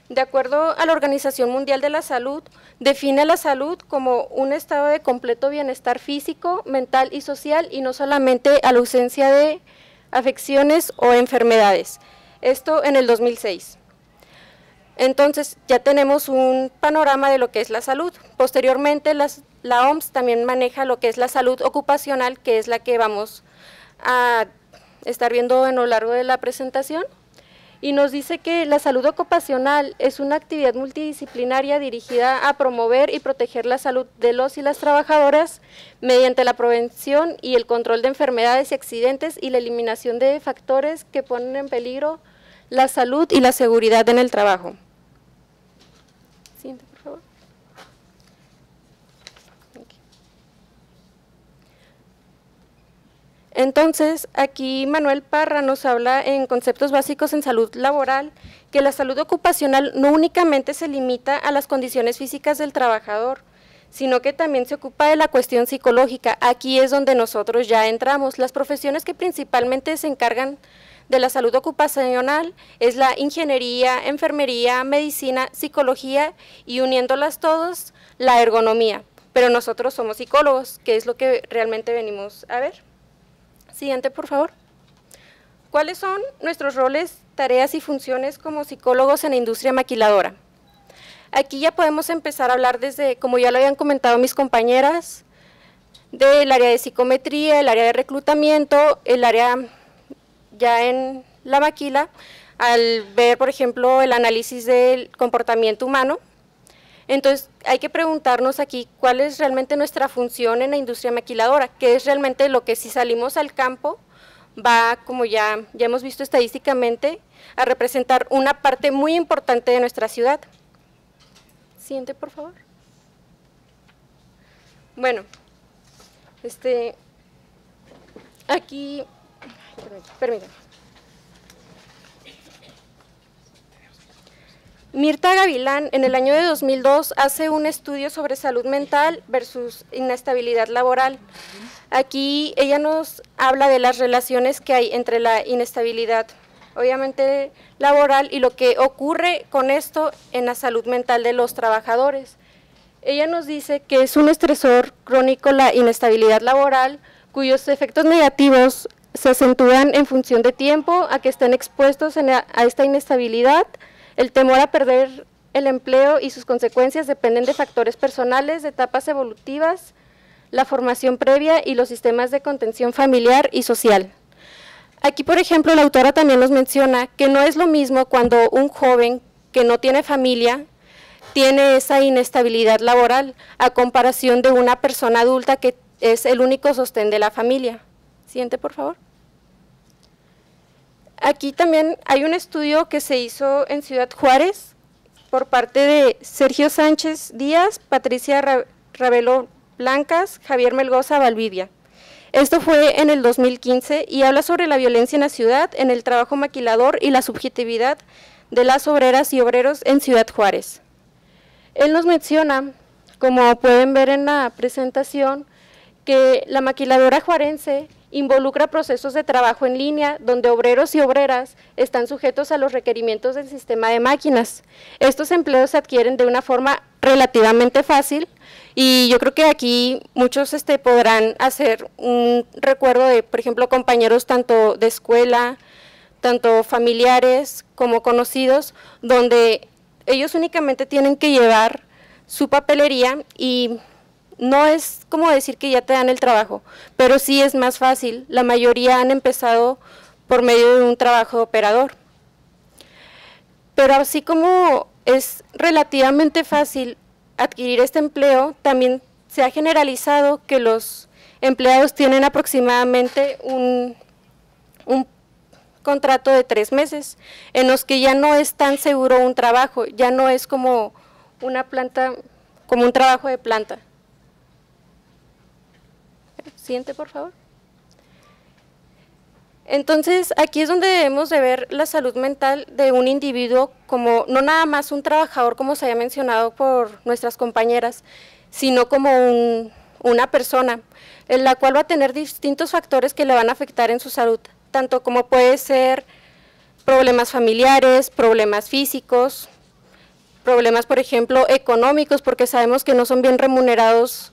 De acuerdo a la Organización Mundial de la Salud, define la salud como un estado de completo bienestar físico, mental y social, y no solamente a la ausencia de afecciones o enfermedades. Esto en el 2006. Entonces, ya tenemos un panorama de lo que es la salud. Posteriormente, la OMS también maneja lo que es la salud ocupacional, que es la que vamos a estar viendo a lo largo de la presentación. Y nos dice que la salud ocupacional es una actividad multidisciplinaria dirigida a promover y proteger la salud de los y las trabajadoras mediante la prevención y el control de enfermedades y accidentes y la eliminación de factores que ponen en peligro la salud y la seguridad en el trabajo. Siguiente, por favor. Entonces, aquí Manuel Parra nos habla en conceptos básicos en salud laboral, que la salud ocupacional no únicamente se limita a las condiciones físicas del trabajador, sino que también se ocupa de la cuestión psicológica. Aquí es donde nosotros ya entramos. Las profesiones que principalmente se encargan de la salud ocupacional es la ingeniería, enfermería, medicina, psicología y uniéndolas todos, la ergonomía. Pero nosotros somos psicólogos, que es lo que realmente venimos a ver. Siguiente, por favor. ¿Cuáles son nuestros roles, tareas y funciones como psicólogos en la industria maquiladora? Aquí ya podemos empezar a hablar desde, como ya lo habían comentado mis compañeras, del área de psicometría, el área de reclutamiento, el área ya en la maquila, al ver, por ejemplo, el análisis del comportamiento humano. Entonces, hay que preguntarnos aquí cuál es realmente nuestra función en la industria maquiladora, qué es realmente lo que si salimos al campo va, como ya hemos visto estadísticamente, a representar una parte muy importante de nuestra ciudad. Siguiente, por favor. Bueno, aquí, permítanme. Mirta Gavilán, en el año de 2002, hace un estudio sobre salud mental versus inestabilidad laboral. Aquí ella nos habla de las relaciones que hay entre la inestabilidad, obviamente laboral, y lo que ocurre con esto en la salud mental de los trabajadores. Ella nos dice que es un estresor crónico la inestabilidad laboral, cuyos efectos negativos se acentúan en función de tiempo a que estén expuestos a esta inestabilidad. El temor a perder el empleo y sus consecuencias dependen de factores personales, de etapas evolutivas, la formación previa y los sistemas de contención familiar y social. Aquí, por ejemplo, la autora también nos menciona que no es lo mismo cuando un joven que no tiene familia tiene esa inestabilidad laboral a comparación de una persona adulta que es el único sostén de la familia. Siguiente, por favor. Aquí también hay un estudio que se hizo en Ciudad Juárez por parte de Sergio Sánchez Díaz, Patricia Ravelo Blancas, Javier Melgoza Valvidia. Esto fue en el 2015 y habla sobre la violencia en la ciudad, en el trabajo maquilador y la subjetividad de las obreras y obreros en Ciudad Juárez. Él nos menciona, como pueden ver en la presentación, que la maquiladora juarense involucra procesos de trabajo en línea donde obreros y obreras están sujetos a los requerimientos del sistema de máquinas. Estos empleos se adquieren de una forma relativamente fácil y yo creo que aquí muchos podrán hacer un recuerdo de, por ejemplo, compañeros tanto de escuela, tanto familiares como conocidos, donde ellos únicamente tienen que llevar su papelería y no es como decir que ya te dan el trabajo, pero sí es más fácil. La mayoría han empezado por medio de un trabajo de operador. Pero así como es relativamente fácil adquirir este empleo, también se ha generalizado que los empleados tienen aproximadamente un contrato de 3 meses, en los que ya no es tan seguro un trabajo, ya no es como una planta, como un trabajo de planta. Siguiente, por favor. Entonces, aquí es donde debemos de ver la salud mental de un individuo como no nada más un trabajador, como se había mencionado por nuestras compañeras, sino como una persona, en la cual va a tener distintos factores que le van a afectar en su salud, tanto como puede ser problemas familiares, problemas físicos, problemas, por ejemplo, económicos, porque sabemos que no son bien remunerados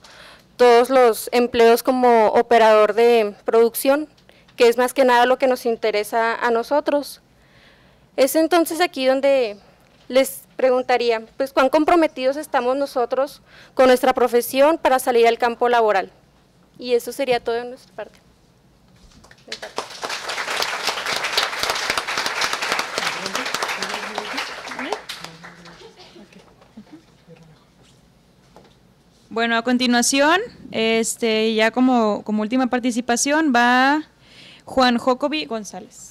todos los empleos como operador de producción, que es más que nada lo que nos interesa a nosotros. Es entonces aquí donde les preguntaría, pues, ¿cuán comprometidos estamos nosotros con nuestra profesión para salir al campo laboral? Y eso sería todo de nuestra parte. Bueno, a continuación, ya como última participación va Juan Jocobi González.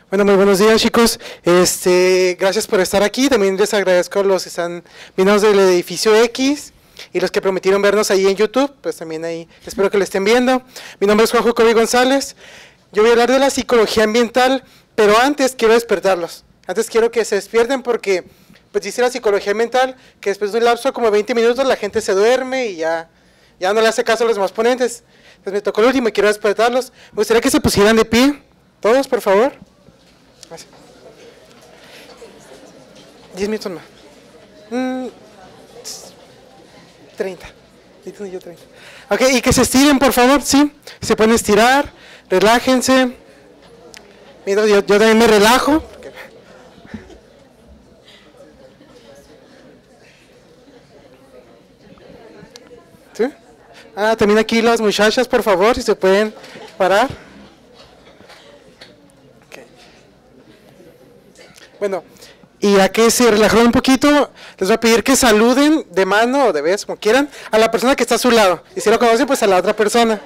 Bueno, muy buenos días, chicos. Gracias por estar aquí. También les agradezco a los que están viendo del edificio X y los que prometieron vernos ahí en YouTube, pues también ahí espero que lo estén viendo. Mi nombre es Juan Jocobi González. Yo voy a hablar de la psicología ambiental, pero antes quiero despertarlos. Antes quiero que se despierten porque pues dice la psicología ambiental que después de un lapso como 20 minutos la gente se duerme y ya no le hace caso a los demás ponentes. Entonces me tocó el último y quiero despertarlos. Me gustaría que se pusieran de pie, todos, por favor. 10 minutos más. 30. Yo 30. Ok, y que se estiren, por favor, ¿sí? Se pueden estirar, relájense. Mira, yo también me relajo. ¿Sí? También aquí las muchachas, por favor, si se pueden parar. Okay. Bueno, y a que se relajaron un poquito, les voy a pedir que saluden de mano o de vez, como quieran, a la persona que está a su lado. Y si lo conocen, pues a la otra persona.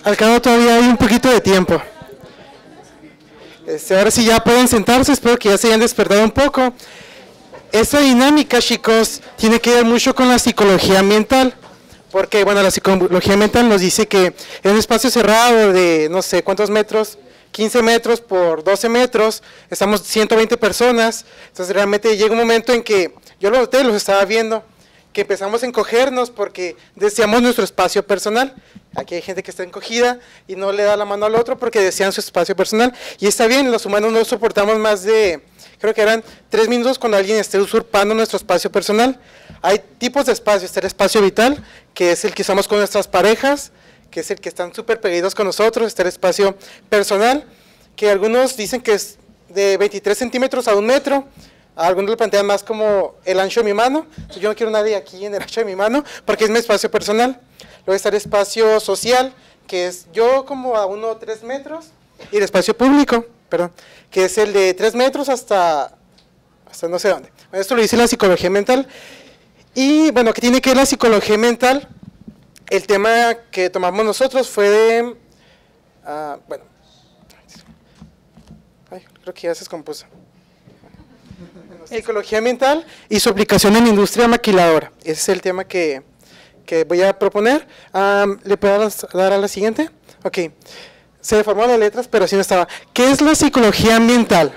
Al cabo todavía hay un poquito de tiempo. Ahora sí ya pueden sentarse, espero que ya se hayan despertado un poco. Esta dinámica, chicos, tiene que ver mucho con la psicología ambiental, porque bueno, la psicología ambiental nos dice que en un espacio cerrado de no sé cuántos metros, 15 metros por 12 metros, estamos 120 personas, entonces realmente llega un momento en que, yo los estaba viendo, que empezamos a encogernos porque deseamos nuestro espacio personal. Aquí hay gente que está encogida y no le da la mano al otro porque desean su espacio personal. Y está bien, los humanos no soportamos más de, creo que eran 3 minutos cuando alguien esté usurpando nuestro espacio personal. Hay tipos de espacio, está el espacio vital, que es el que usamos con nuestras parejas, que es el que están súper pegados con nosotros. Está el espacio personal, que algunos dicen que es de 23 centímetros a 1 metro. Algunos lo plantean más como el ancho de mi mano. Yo no quiero nadie aquí en el ancho de mi mano porque es mi espacio personal. Luego está el espacio social, que es yo como a 1 o 3 metros. Y el espacio público, perdón, que es el de 3 metros hasta no sé dónde. Bueno, esto lo dice la psicología mental. Y bueno, ¿qué tiene que ver la psicología mental? El tema que tomamos nosotros fue de, bueno, creo que ya se descompuso. Psicología ambiental y su aplicación en la industria maquiladora. Ese es el tema que voy a proponer. ¿Le puedo dar a la siguiente? Ok. Se deformaron las letras, pero así no estaba. ¿Qué es la psicología ambiental?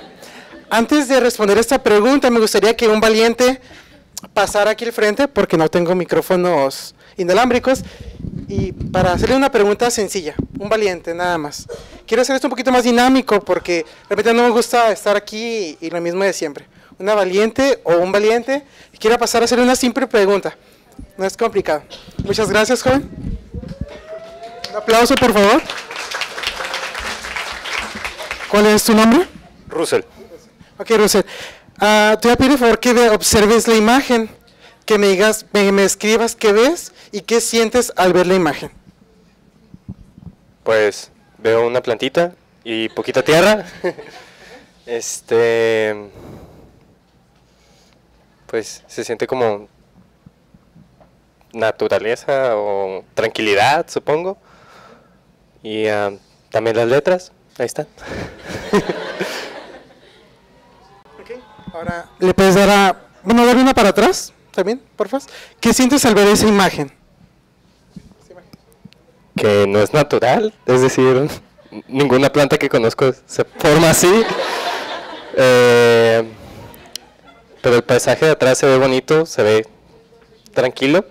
Antes de responder esta pregunta, me gustaría que un valiente pasara aquí al frente, porque no tengo micrófonos inalámbricos, y para hacerle una pregunta sencilla, un valiente nada más. Quiero hacer esto un poquito más dinámico, porque realmente no me gusta estar aquí y lo mismo de siempre. Una valiente o un valiente quiera pasar a hacerle una simple pregunta. No es complicado. Muchas gracias, joven. Un aplauso, por favor. ¿Cuál es tu nombre? Russell. Ok, Russell. Te voy a pedir, por favor, que observes la imagen, que me digas, me escribas qué ves y qué sientes al ver la imagen. Pues veo una plantita y poquita tierra. Pues se siente como naturaleza o tranquilidad, supongo. Y también las letras, ahí están. Okay. Ahora, ¿le puedes dar bueno, dar una para atrás también, por favor? ¿Qué sientes al ver esa imagen? Que no es natural, es decir, ninguna planta que conozco se forma así. Pero el paisaje de atrás se ve bonito, se ve tranquilo.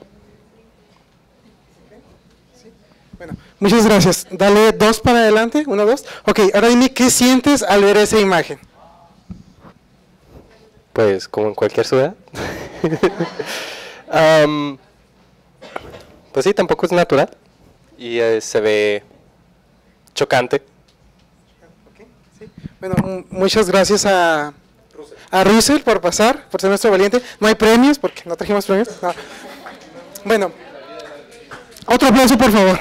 Bueno, muchas gracias. Dale 2 para adelante, 1, 2. Ok, ahora dime, ¿qué sientes al ver esa imagen? Pues como en cualquier ciudad. Pues sí, tampoco es natural. Y se ve chocante. Okay, sí. Bueno, muchas gracias a Russell por pasar, por ser nuestro valiente. No hay premios, porque no trajimos premios. No. Bueno, otro aplauso, por favor.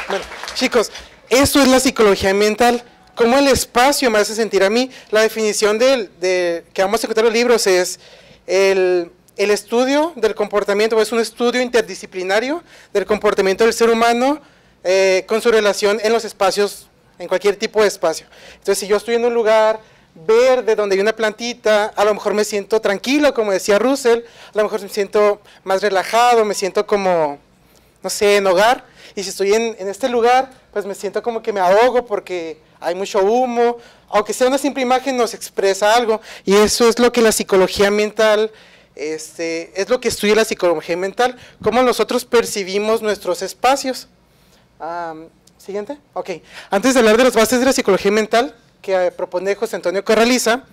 Bueno, chicos, esto es la psicología ambiental. ¿Cómo el espacio me hace sentir a mí? La definición que vamos a encontrar en los libros es el estudio del comportamiento, es un estudio interdisciplinario del comportamiento del ser humano con su relación en los espacios, en cualquier tipo de espacio. Entonces, si yo estoy en un lugar verde donde hay una plantita, a lo mejor me siento tranquilo, como decía Russell, a lo mejor me siento más relajado, me siento como, no sé, en hogar. Y si estoy en este lugar, pues me siento como que me ahogo porque hay mucho humo, aunque sea una simple imagen nos expresa algo, y eso es lo que la psicología ambiental, es lo que estudia la psicología ambiental, cómo nosotros percibimos nuestros espacios. Siguiente, ok. Antes de hablar de las bases de la psicología ambiental, que propone José Antonio Corraliza,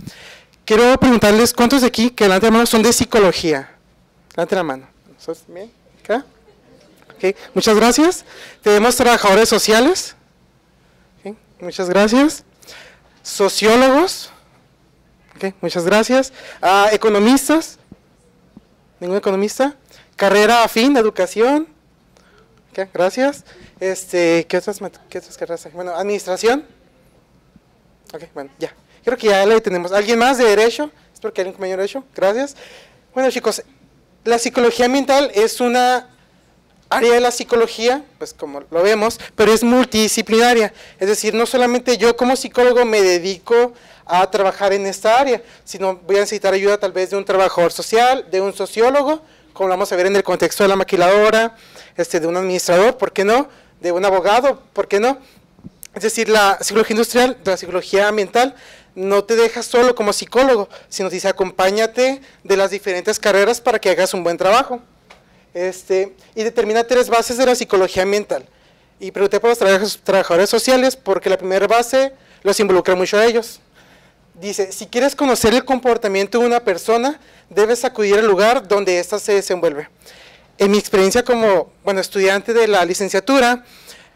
quiero preguntarles cuántos de aquí, que levanten la mano, son de psicología. Levanten la mano. ¿Sos bien? ¿Acá? Okay. Muchas gracias. Tenemos trabajadores sociales. Okay. Muchas gracias. Sociólogos. Okay. Muchas gracias. Economistas. ¿Ningún economista? Carrera afín, educación. Okay. Gracias. ¿Qué otras carreras hay? Bueno, administración. Ok, bueno, ya. Creo que ya la tenemos. ¿Alguien más de derecho? Espero que alguien con mayor derecho. Gracias. Bueno, chicos, la psicología ambiental es una área de la psicología, pues como lo vemos, pero es multidisciplinaria. Es decir, no solamente yo como psicólogo me dedico a trabajar en esta área, sino voy a necesitar ayuda tal vez de un trabajador social, de un sociólogo, como lo vamos a ver en el contexto de la maquiladora, de un administrador, ¿por qué no? De un abogado, ¿por qué no? Es decir, la psicología industrial, la psicología ambiental, no te deja solo como psicólogo, sino dice acompáñate de las diferentes carreras para que hagas un buen trabajo. Y determina 3 bases de la psicología ambiental. Y pregunté por los trabajadores sociales porque la primera base los involucra mucho a ellos. Dice, si quieres conocer el comportamiento de una persona, debes acudir al lugar donde ésta se desenvuelve. En mi experiencia como estudiante de la licenciatura,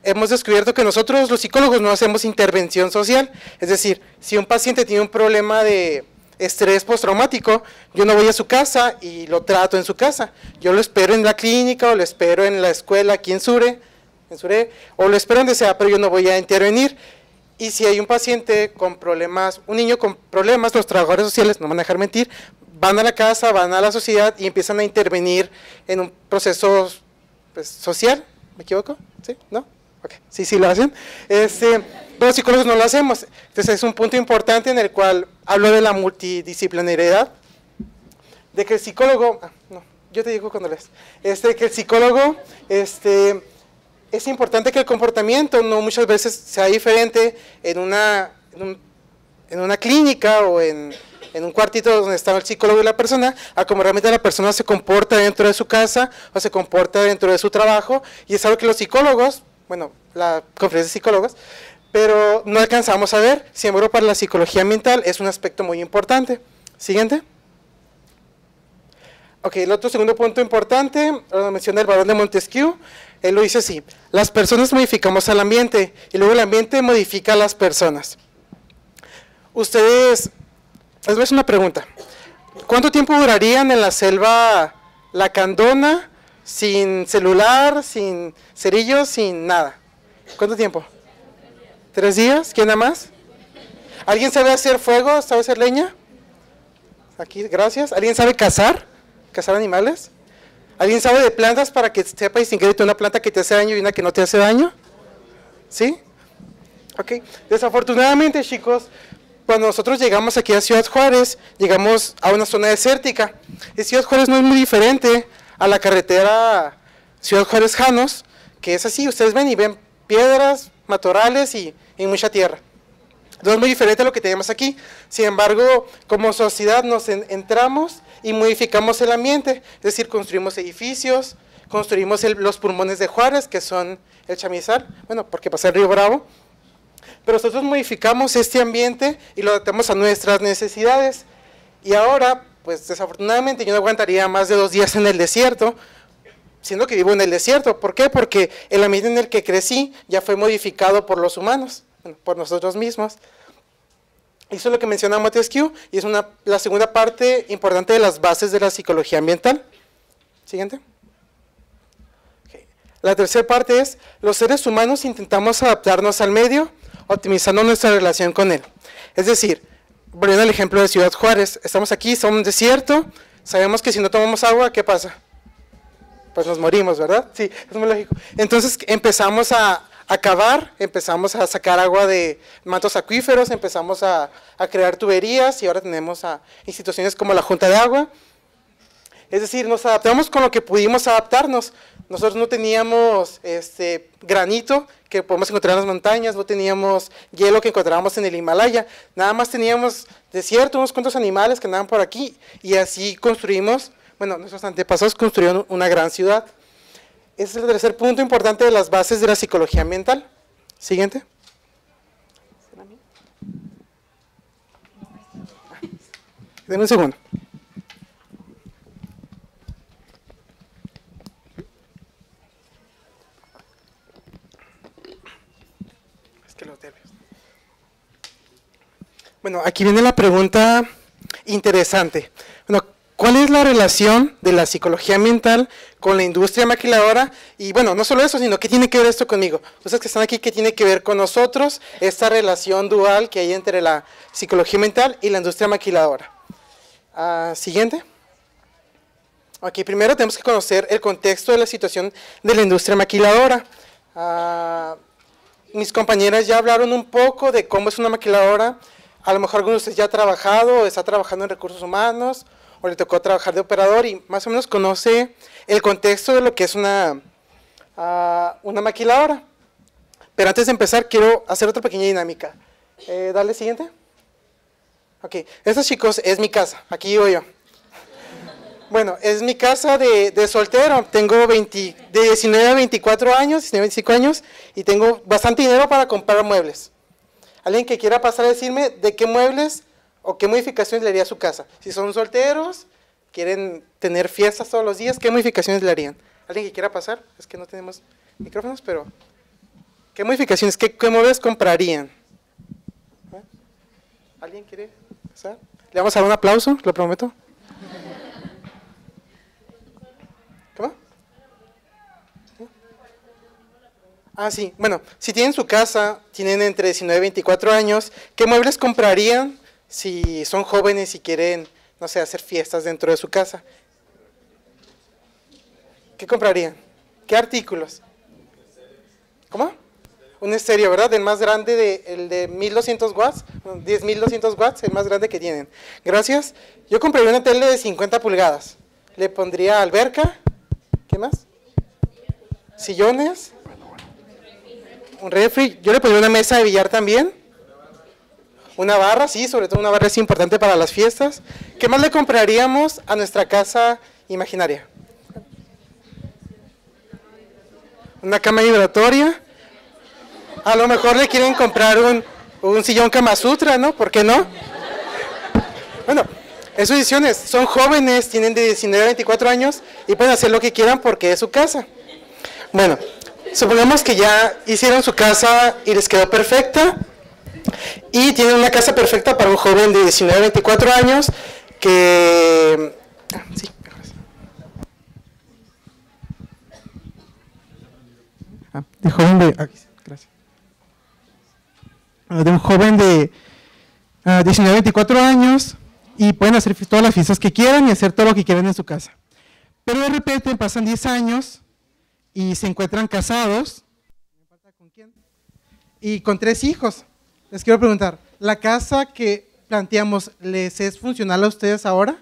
hemos descubierto que nosotros los psicólogos no hacemos intervención social. Es decir, si un paciente tiene un problema de estrés postraumático, yo no voy a su casa y lo trato en su casa. Yo lo espero en la clínica o lo espero en la escuela aquí en Sure, o lo espero donde sea, pero yo no voy a intervenir. Y si hay un paciente con problemas, un niño con problemas, los trabajadores sociales, no me van a dejar mentir, van a la casa, van a la sociedad y empiezan a intervenir en un proceso social. ¿Me equivoco? ¿Sí? ¿No? Okay. Sí lo hacen. Pero los psicólogos no lo hacemos. Entonces es un punto importante en el cual hablo de la multidisciplinariedad, de que el psicólogo, yo te digo cuando lees, que el psicólogo, es importante que el comportamiento no muchas veces sea diferente en una clínica o en un cuartito donde está el psicólogo y la persona, a como realmente la persona se comporta dentro de su casa o se comporta dentro de su trabajo, y es algo que los psicólogos, la conferencia de psicólogos, pero no alcanzamos a ver. Sin embargo, para la psicología ambiental es un aspecto muy importante. Siguiente. Ok, el otro segundo punto importante, lo menciona el barón de Montesquieu, él lo dice así: las personas modificamos al ambiente y luego el ambiente modifica a las personas. Ustedes, les voy a hacer una pregunta. ¿Cuánto tiempo durarían en la selva lacandona sin celular, sin cerillos, sin nada? ¿Cuánto tiempo? 3 días. ¿Quién nada más? ¿Alguien sabe hacer fuego? ¿Sabe hacer leña? Aquí, gracias. ¿Alguien sabe cazar? ¿Cazar animales? ¿Alguien sabe de plantas para que sepa distinguir entre una planta que te hace daño y una que no te hace daño? ¿Sí? Ok. Desafortunadamente, chicos, cuando nosotros llegamos aquí a Ciudad Juárez, llegamos a una zona desértica. Y Ciudad Juárez no es muy diferente a la carretera Ciudad Juárez-Janos, que es así, ustedes ven y ven piedras, matorrales y mucha tierra. No es muy diferente a lo que tenemos aquí. Sin embargo, como sociedad nos entramos y modificamos el ambiente, es decir, construimos edificios, construimos los pulmones de Juárez, que son el chamizal, porque pasa el río Bravo, pero nosotros modificamos este ambiente y lo adaptamos a nuestras necesidades. Y ahora, pues desafortunadamente yo no aguantaría más de 2 días en el desierto, siendo que vivo en el desierto. ¿Por qué? Porque el ambiente en el que crecí ya fue modificado por los humanos, por nosotros mismos. Eso es lo que menciona Montesquieu y es la segunda parte importante de las bases de la psicología ambiental. Siguiente. Okay. La tercera parte es: los seres humanos intentamos adaptarnos al medio, optimizando nuestra relación con él. Es decir, volviendo al ejemplo de Ciudad Juárez, estamos aquí, somos un desierto, sabemos que si no tomamos agua, ¿qué pasa? Pues nos morimos, ¿verdad? Sí, es muy lógico. Entonces empezamos a cavar, empezamos a sacar agua de mantos acuíferos, empezamos a crear tuberías y ahora tenemos a instituciones como la Junta de Agua. Es decir, nos adaptamos con lo que pudimos adaptarnos. nosotros no teníamos granito que podemos encontrar en las montañas, no teníamos hielo que encontrábamos en el Himalaya, nada más teníamos desierto, unos cuantos animales que andaban por aquí, y así construimos, bueno, nuestros antepasados construyeron una gran ciudad. Ese es el tercer punto importante de las bases de la psicología ambiental. Siguiente. Denme un segundo. Es que los debes. Bueno, aquí viene la pregunta interesante. Bueno, ¿cuál es la relación de la psicología ambiental con la industria maquiladora? Y bueno, no solo eso, sino ¿qué tiene que ver esto conmigo? Ustedes que están aquí, ¿qué tiene que ver con nosotros? Esta relación dual que hay entre la psicología ambiental y la industria maquiladora. Siguiente. Aquí primero tenemos que conocer el contexto de la situación de la industria maquiladora. Mis compañeras ya hablaron un poco de cómo es una maquiladora. A lo mejor algunos de ustedes ya ha trabajado o está trabajando en recursos humanos, o le tocó trabajar de operador y más o menos conoce el contexto de lo que es una maquiladora. Pero antes de empezar quiero hacer otra pequeña dinámica. Dale siguiente. Ok, esta, chicos, es mi casa, aquí vivo yo. Bueno, es mi casa de soltero, tengo de 19 a 24 años, 19 a 25 años, y tengo bastante dinero para comprar muebles. Alguien que quiera pasar a decirme de qué muebles o qué modificaciones le haría a su casa. Si son solteros, quieren tener fiestas todos los días, ¿qué modificaciones le harían? ¿Alguien que quiera pasar? Es que no tenemos micrófonos, pero ¿qué modificaciones, qué muebles comprarían? ¿Alguien quiere pasar? Le vamos a dar un aplauso, lo prometo. ¿Cómo? Sí, bueno, si tienen su casa, tienen entre 19 y 24 años, ¿qué muebles comprarían si son jóvenes y quieren, no sé, hacer fiestas dentro de su casa? ¿Qué comprarían? ¿Qué artículos? ¿Cómo? Un estéreo, ¿verdad? El más grande, el de 1200 watts, 10.200 watts, el más grande que tienen. Gracias. Yo compraría una tele de 50 pulgadas. Le pondría alberca. ¿Qué más? Sillones. Un refri. Yo le pondría una mesa de billar también. Una barra, sí, sobre todo una barra es importante para las fiestas. ¿Qué más le compraríamos a nuestra casa imaginaria? Una cama vibratoria. A lo mejor le quieren comprar un sillón Kama Sutra, ¿no? ¿Por qué no? Bueno, en sus decisiones, son jóvenes, tienen de 19 a 24 años y pueden hacer lo que quieran porque es su casa. Bueno, supongamos que ya hicieron su casa y les quedó perfecta y tienen una casa perfecta para un joven de 19 a 24 años que... sí, de joven de... gracias. De un joven de 19 a 24 años y pueden hacer todas las fiestas que quieran y hacer todo lo que quieran en su casa. Pero de repente pasan 10 años y se encuentran casados y con 3 hijos. Les quiero preguntar, ¿la casa que planteamos les es funcional a ustedes ahora?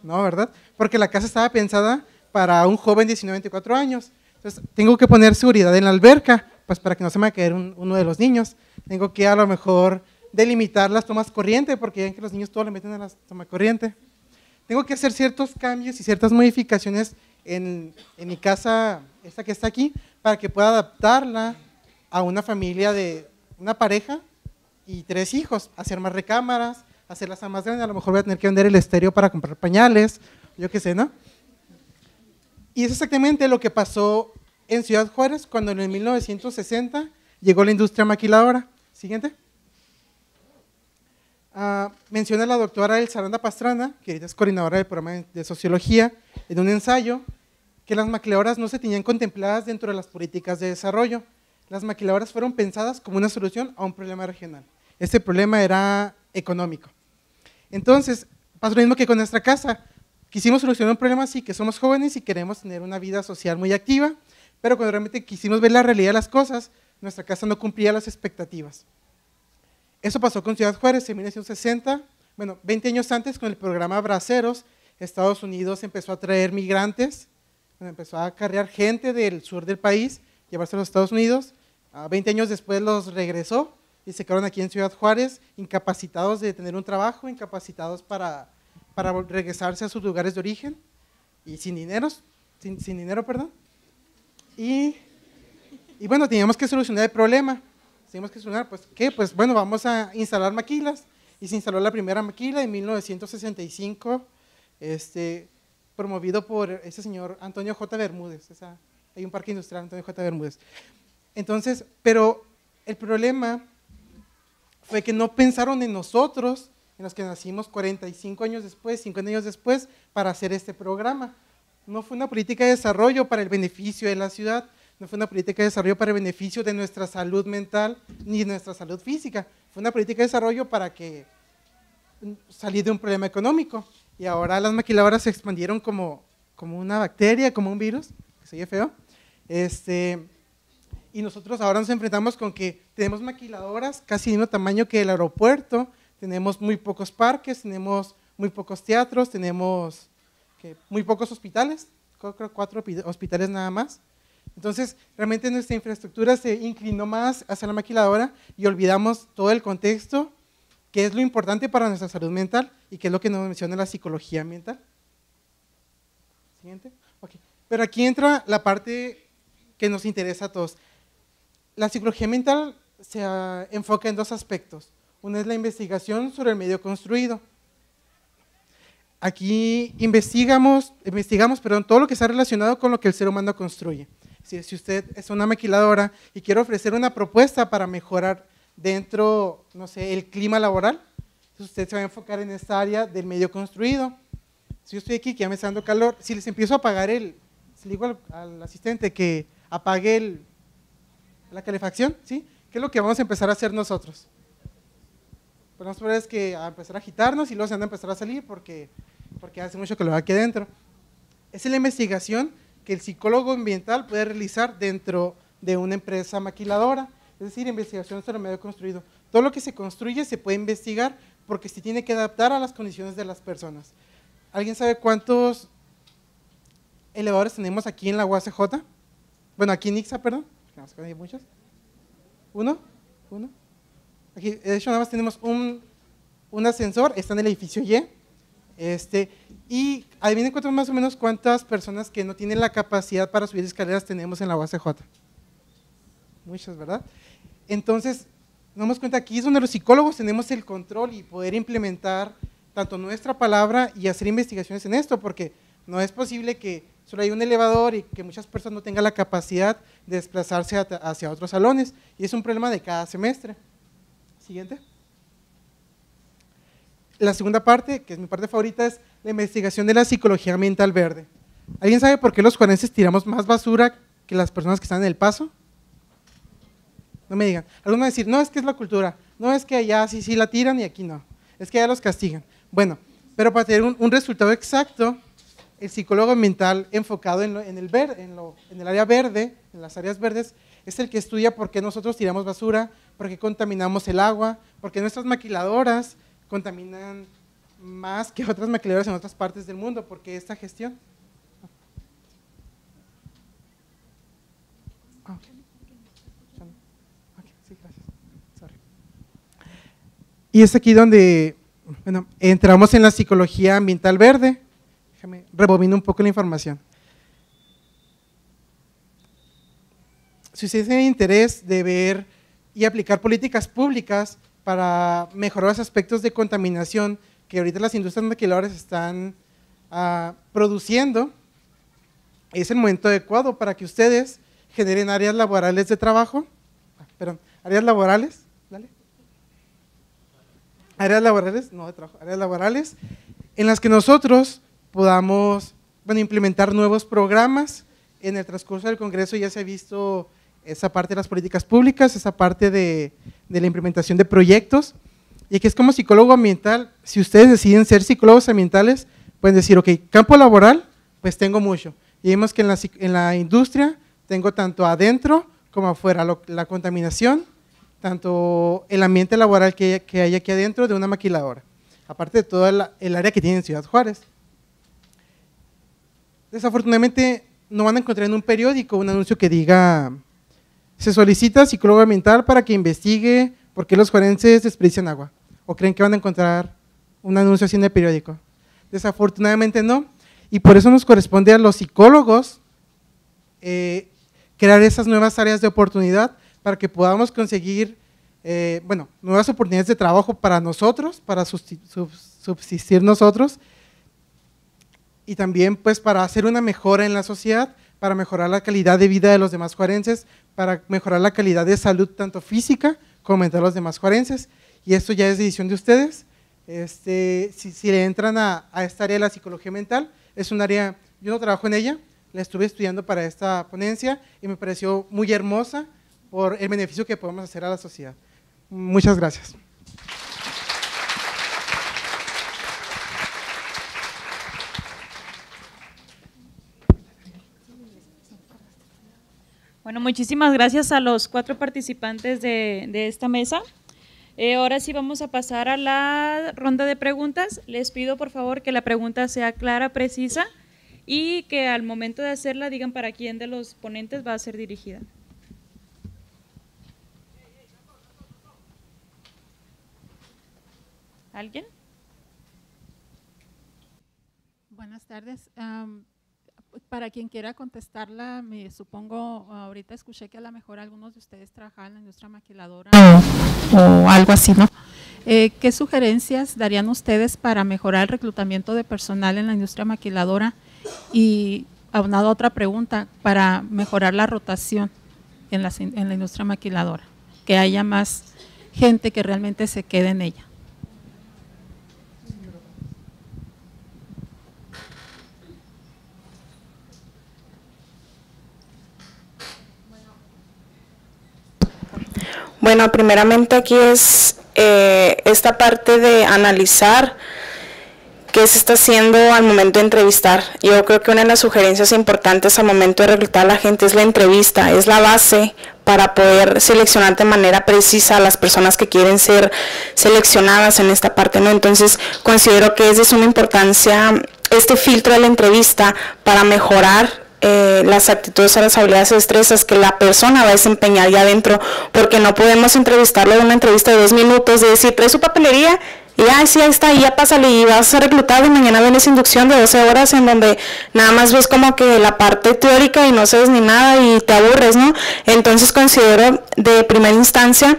No, ¿verdad? Porque la casa estaba pensada para un joven de 19 a 24 años. Entonces, tengo que poner seguridad en la alberca, pues para que no se me vaya a caer uno de los niños. Tengo que a lo mejor delimitar las tomas corriente, porque ya ven que los niños todo le meten a la toma corriente. Tengo que hacer ciertos cambios y ciertas modificaciones en mi casa, esta que está aquí, para que pueda adaptarla a una familia de una pareja y 3 hijos, hacer más recámaras, hacerlas más grandes. A lo mejor voy a tener que vender el estéreo para comprar pañales, yo qué sé, ¿no? Y es exactamente lo que pasó en Ciudad Juárez cuando en el 1960 llegó la industria maquiladora. Siguiente. Menciona la doctora Elsa Aranda Pastrana, que ahorita es coordinadora del programa de sociología, en un ensayo, que las maquiladoras no se tenían contempladas dentro de las políticas de desarrollo. Las maquiladoras fueron pensadas como una solución a un problema regional. Este problema era económico. Entonces, pasa lo mismo que con nuestra casa. Quisimos solucionar un problema así, que somos jóvenes y queremos tener una vida social muy activa, pero cuando realmente quisimos ver la realidad de las cosas, nuestra casa no cumplía las expectativas. Eso pasó con Ciudad Juárez en 1960, bueno, 20 años antes con el programa Braceros, Estados Unidos empezó a traer migrantes, Bueno, empezó a acarrear gente del sur del país, llevarse a los Estados Unidos. 20 años después los regresó y se quedaron aquí en Ciudad Juárez, incapacitados de tener un trabajo, incapacitados para regresarse a sus lugares de origen y sin dinero, perdón. Y bueno, teníamos que solucionar el problema. Teníamos que solucionar, pues, ¿qué? Pues bueno, vamos a instalar maquilas. Y se instaló la primera maquila en 1965, promovido por ese señor Antonio J. Bermúdez. Hay un parque industrial, Antonio J. Bermúdez. Entonces, pero el problema fue que no pensaron en nosotros, en los que nacimos 45 años después, 50 años después, para hacer este programa. No fue una política de desarrollo para el beneficio de la ciudad, no fue una política de desarrollo para el beneficio de nuestra salud mental ni de nuestra salud física. Fue una política de desarrollo para que salir de un problema económico. Y ahora las maquiladoras se expandieron como una bacteria, como un virus, que se oye feo. Y nosotros ahora nos enfrentamos con que tenemos maquiladoras casi del mismo tamaño que el aeropuerto, tenemos muy pocos parques, tenemos muy pocos teatros, tenemos muy pocos hospitales, creo 4 hospitales nada más. Entonces, realmente nuestra infraestructura se inclinó más hacia la maquiladora y olvidamos todo el contexto, que es lo importante para nuestra salud mental y que es lo que nos menciona la psicología ambiental. Siguiente. Okay. Pero aquí entra la parte que nos interesa a todos. La psicología ambiental se enfoca en 2 aspectos. Uno es la investigación sobre el medio construido. Aquí investigamos todo lo que está relacionado con lo que el ser humano construye. Si usted es una maquiladora y quiere ofrecer una propuesta para mejorar dentro, no sé, el clima laboral, usted se va a enfocar en esta área del medio construido. Si yo estoy aquí, que ya me está dando calor, si les empiezo a apagar si le digo al asistente que apague la calefacción, ¿sí? ¿Qué es lo que vamos a empezar a hacer nosotros? Pues vamos a ver es que a empezar a agitarnos y luego se van a empezar a salir porque hace mucho calor aquí adentro. Esa es la investigación que el psicólogo ambiental puede realizar dentro de una empresa maquiladora, es decir, investigación sobre el medio construido. Todo lo que se construye se puede investigar porque se tiene que adaptar a las condiciones de las personas. ¿Alguien sabe cuántos elevadores tenemos aquí en la UACJ? Bueno, aquí en Ixa, perdón. Hay muchos. ¿Uno? Aquí, de hecho, nada más tenemos un ascensor, está en el edificio Y. Y adivinen más o menos cuántas personas que no tienen la capacidad para subir escaleras tenemos en la UACJ. Muchas, ¿verdad? Entonces, nos damos cuenta, aquí es donde los psicólogos tenemos el control y poder implementar tanto nuestra palabra y hacer investigaciones en esto, porque no es posible que solo haya un elevador y que muchas personas no tengan la capacidad de desplazarse hacia otros salones, y es un problema de cada semestre. Siguiente. La segunda parte, que es mi parte favorita, es la investigación de la psicología ambiental verde. ¿Alguien sabe por qué los juarenses tiramos más basura que las personas que están en El Paso? No me digan. Algunos van a decir, no, es que es la cultura, no, es que allá sí la tiran y aquí no, es que allá los castigan. Bueno, pero para tener un resultado exacto, el psicólogo ambiental enfocado en el área verde, en las áreas verdes, es el que estudia por qué nosotros tiramos basura, por qué contaminamos el agua, por qué nuestras maquiladoras contaminan más que otras maquiladoras en otras partes del mundo, porque esta gestión. Sí, gracias. Sorry. Y es aquí donde, bueno, entramos en la psicología ambiental verde. Déjame rebobino un poco la información. Si ustedes tienen interés de ver y aplicar políticas públicas para mejorar los aspectos de contaminación que ahorita las industrias maquiladoras están produciendo, es el momento adecuado para que ustedes generen áreas laborales de trabajo, áreas laborales, ¿vale? Áreas laborales, no de trabajo, áreas laborales, en las que nosotros podamos, bueno, implementar nuevos programas. En el transcurso del Congreso ya se ha visto esa parte de las políticas públicas, esa parte de la implementación de proyectos, y aquí es como psicólogo ambiental, si ustedes deciden ser psicólogos ambientales, pueden decir, ok, campo laboral, pues tengo mucho, y vemos que en la industria tengo tanto adentro como afuera, la contaminación, tanto el ambiente laboral que hay aquí adentro de una maquiladora, aparte de toda el área que tiene en Ciudad Juárez. Desafortunadamente, no van a encontrar en un periódico un anuncio que diga: se solicita psicólogo ambiental para que investigue por qué los juarenses desperdician agua. ¿O creen que van a encontrar un anuncio así en el periódico? Desafortunadamente no, y por eso nos corresponde a los psicólogos crear esas nuevas áreas de oportunidad para que podamos conseguir nuevas oportunidades de trabajo para nosotros, para subsistir nosotros, y también pues para hacer una mejora en la sociedad, para mejorar la calidad de vida de los demás juarenses, para mejorar la calidad de salud tanto física como mental de los demás juarenses. Y esto ya es decisión de ustedes. Si le entran a esta área de la psicología mental, es un área, yo no trabajo en ella, la estuve estudiando para esta ponencia y me pareció muy hermosa por el beneficio que podemos hacer a la sociedad. Muchas gracias. Bueno, muchísimas gracias a los 4 participantes de esta mesa. Ahora sí vamos a pasar a la ronda de preguntas. Les pido por favor que la pregunta sea clara, precisa y que al momento de hacerla digan para quién de los ponentes va a ser dirigida. ¿Alguien? Buenas tardes. Para quien quiera contestarla, me supongo, ahorita escuché que a lo mejor algunos de ustedes trabajaban en la industria maquiladora o algo así, ¿no? ¿Qué sugerencias darían ustedes para mejorar el reclutamiento de personal en la industria maquiladora? Y aunado a otra pregunta, para mejorar la rotación en la industria maquiladora, que haya más gente que realmente se quede en ella. Bueno, primeramente aquí es esta parte de analizar qué se está haciendo al momento de entrevistar. Yo creo que una de las sugerencias importantes al momento de reclutar a la gente es la entrevista, es la base para poder seleccionar de manera precisa a las personas que quieren ser seleccionadas en esta parte, ¿no? Entonces, considero que es de suma importancia este filtro de la entrevista para mejorar las actitudes, las habilidades y destrezas que la persona va a desempeñar ya adentro, porque no podemos entrevistarlo en una entrevista de 2 minutos, de decir, trae su papelería, y sí, ahí está, y ya pásale, y vas a ser reclutado, y mañana vienes inducción de 12 horas en donde nada más ves como que la parte teórica y no sabes ni nada y te aburres, ¿no? Entonces considero de primera instancia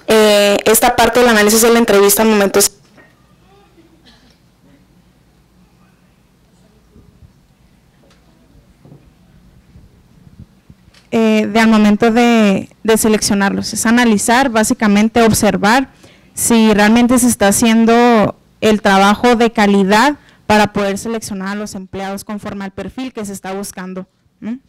esta parte del análisis de la entrevista al momento al momento de seleccionarlos, es analizar, básicamente observar si realmente se está haciendo el trabajo de calidad para poder seleccionar a los empleados conforme al perfil que se está buscando, ¿no?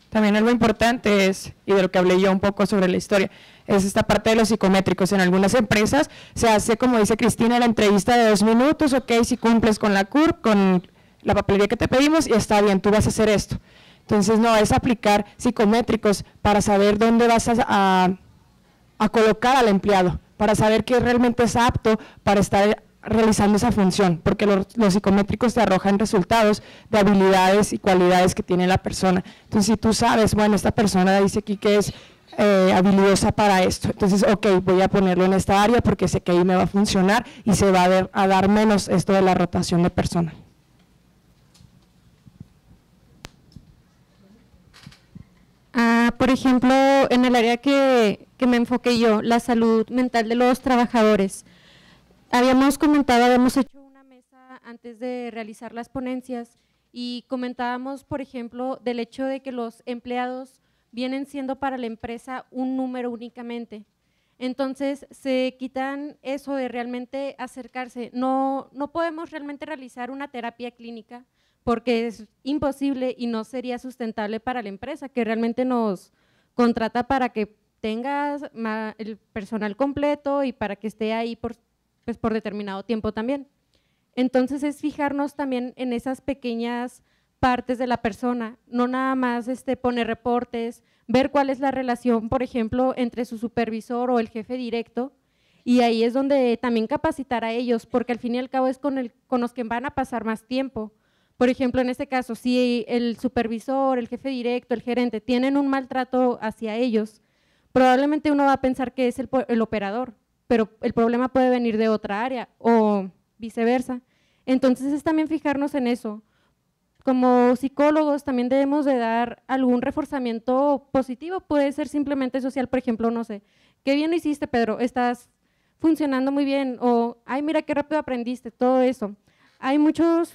También algo importante es, y de lo que hablé yo un poco sobre la historia, es esta parte de los psicométricos. En algunas empresas se hace, como dice Cristina, la entrevista de 2 minutos, ok, si cumples con la CURP, con la papelería que te pedimos y está bien, tú vas a hacer esto. Entonces no, es aplicar psicométricos para saber dónde vas a colocar al empleado, para saber que realmente es apto para estar realizando esa función, porque los psicométricos te arrojan resultados de habilidades y cualidades que tiene la persona. Entonces si tú sabes, bueno, esta persona dice aquí que es habilidosa para esto, entonces ok, voy a ponerlo en esta área porque sé que ahí me va a funcionar y se va a dar menos esto de la rotación de personal. Por ejemplo, en el área que me enfoqué yo, la salud mental de los trabajadores. Habíamos hecho una mesa antes de realizar las ponencias y comentábamos, por ejemplo, del hecho de que los empleados vienen siendo para la empresa un número únicamente. Entonces, se quitan eso de realmente acercarse. No podemos realmente realizar una terapia clínica porque es imposible y no sería sustentable para la empresa, que realmente nos contrata para que tengas el personal completo y para que esté ahí por determinado tiempo también. Entonces es fijarnos también en esas pequeñas partes de la persona, no nada más poner reportes, ver cuál es la relación, por ejemplo, entre su supervisor o el jefe directo, y ahí es donde también capacitar a ellos, porque al fin y al cabo es con los que van a pasar más tiempo, Por ejemplo, en este caso, si el supervisor, el jefe directo, el gerente tienen un maltrato hacia ellos, probablemente uno va a pensar que es el operador, pero el problema puede venir de otra área o viceversa. Entonces es también fijarnos en eso. Como psicólogos también debemos de dar algún reforzamiento positivo, puede ser simplemente social, por ejemplo, no sé, qué bien lo hiciste, Pedro, estás funcionando muy bien, o ay, mira qué rápido aprendiste, todo eso. Hay muchos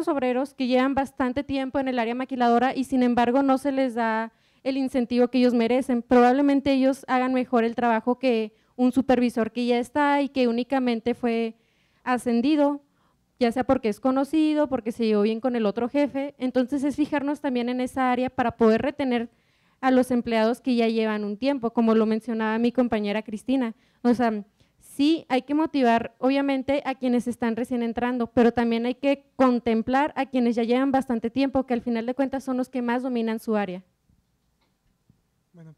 obreros que llevan bastante tiempo en el área maquiladora y sin embargo no se les da el incentivo que ellos merecen. Probablemente ellos hagan mejor el trabajo que un supervisor que ya está y que únicamente fue ascendido, ya sea porque es conocido, porque se llevó bien con el otro jefe. Entonces es fijarnos también en esa área para poder retener a los empleados que ya llevan un tiempo, como lo mencionaba mi compañera Cristina. O sea, sí hay que motivar obviamente a quienes están recién entrando, pero también hay que contemplar a quienes ya llevan bastante tiempo, que al final de cuentas son los que más dominan su área. Bueno,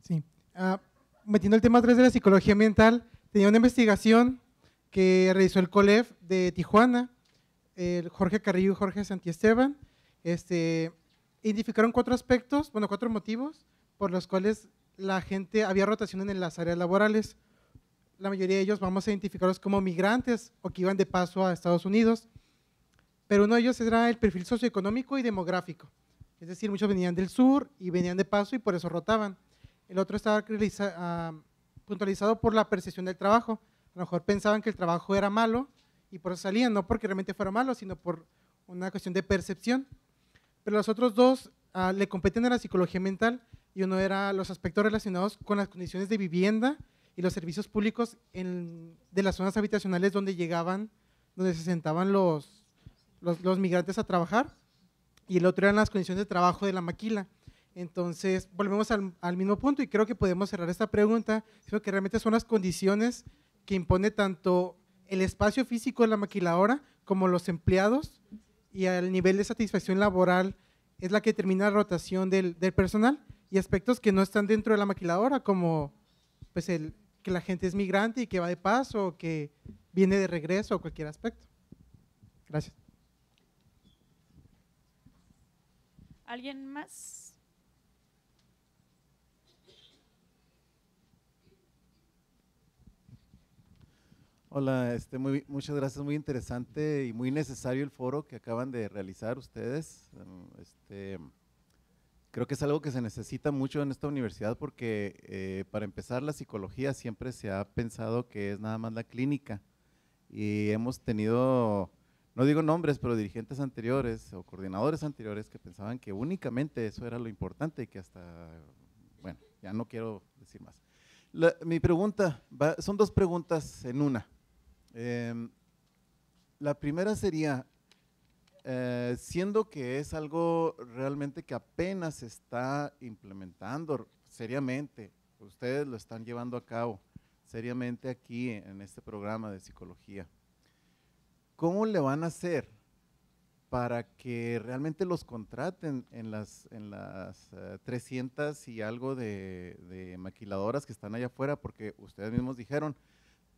sí. Metiendo el tema 3 de la psicología ambiental, tenía una investigación que realizó el COLEF de Tijuana, Jorge Carrillo y Jorge Santiesteban, identificaron 4 aspectos, bueno, 4 motivos por los cuales la gente había rotación en las áreas laborales. La mayoría de ellos vamos a identificarlos como migrantes o que iban de paso a Estados Unidos, pero uno de ellos era el perfil socioeconómico y demográfico, es decir, muchos venían del sur y venían de paso y por eso rotaban. El otro estaba puntualizado por la percepción del trabajo. A lo mejor pensaban que el trabajo era malo y por eso salían, no porque realmente fuera malo, sino por una cuestión de percepción. Pero los otros 2 le competen a la psicología ambiental y uno era los aspectos relacionados con las condiciones de vivienda y los servicios públicos de las zonas habitacionales donde se sentaban los migrantes a trabajar, y el otro eran las condiciones de trabajo de la maquila. Entonces volvemos al mismo punto y creo que podemos cerrar esta pregunta, sino que realmente son las condiciones que impone tanto el espacio físico de la maquiladora como los empleados, y al nivel de satisfacción laboral es la que determina la rotación del personal, y aspectos que no están dentro de la maquiladora, como pues que la gente es migrante y que va de paso, o que viene de regreso, o cualquier aspecto. Gracias. ¿Alguien más? Hola, muchas gracias, muy interesante y muy necesario el foro que acaban de realizar ustedes. Creo que es algo que se necesita mucho en esta universidad porque para empezar la psicología siempre se ha pensado que es nada más la clínica, y hemos tenido, no digo nombres, pero dirigentes anteriores o coordinadores anteriores que pensaban que únicamente eso era lo importante y que hasta, bueno, ya no quiero decir más. Mi pregunta, son 2 preguntas en una. La primera sería, siendo que es algo realmente que apenas se está implementando seriamente, ustedes lo están llevando a cabo seriamente aquí en este programa de psicología, ¿cómo le van a hacer para que realmente los contraten en las 300 y algo de maquiladoras que están allá afuera? Porque ustedes mismos dijeron,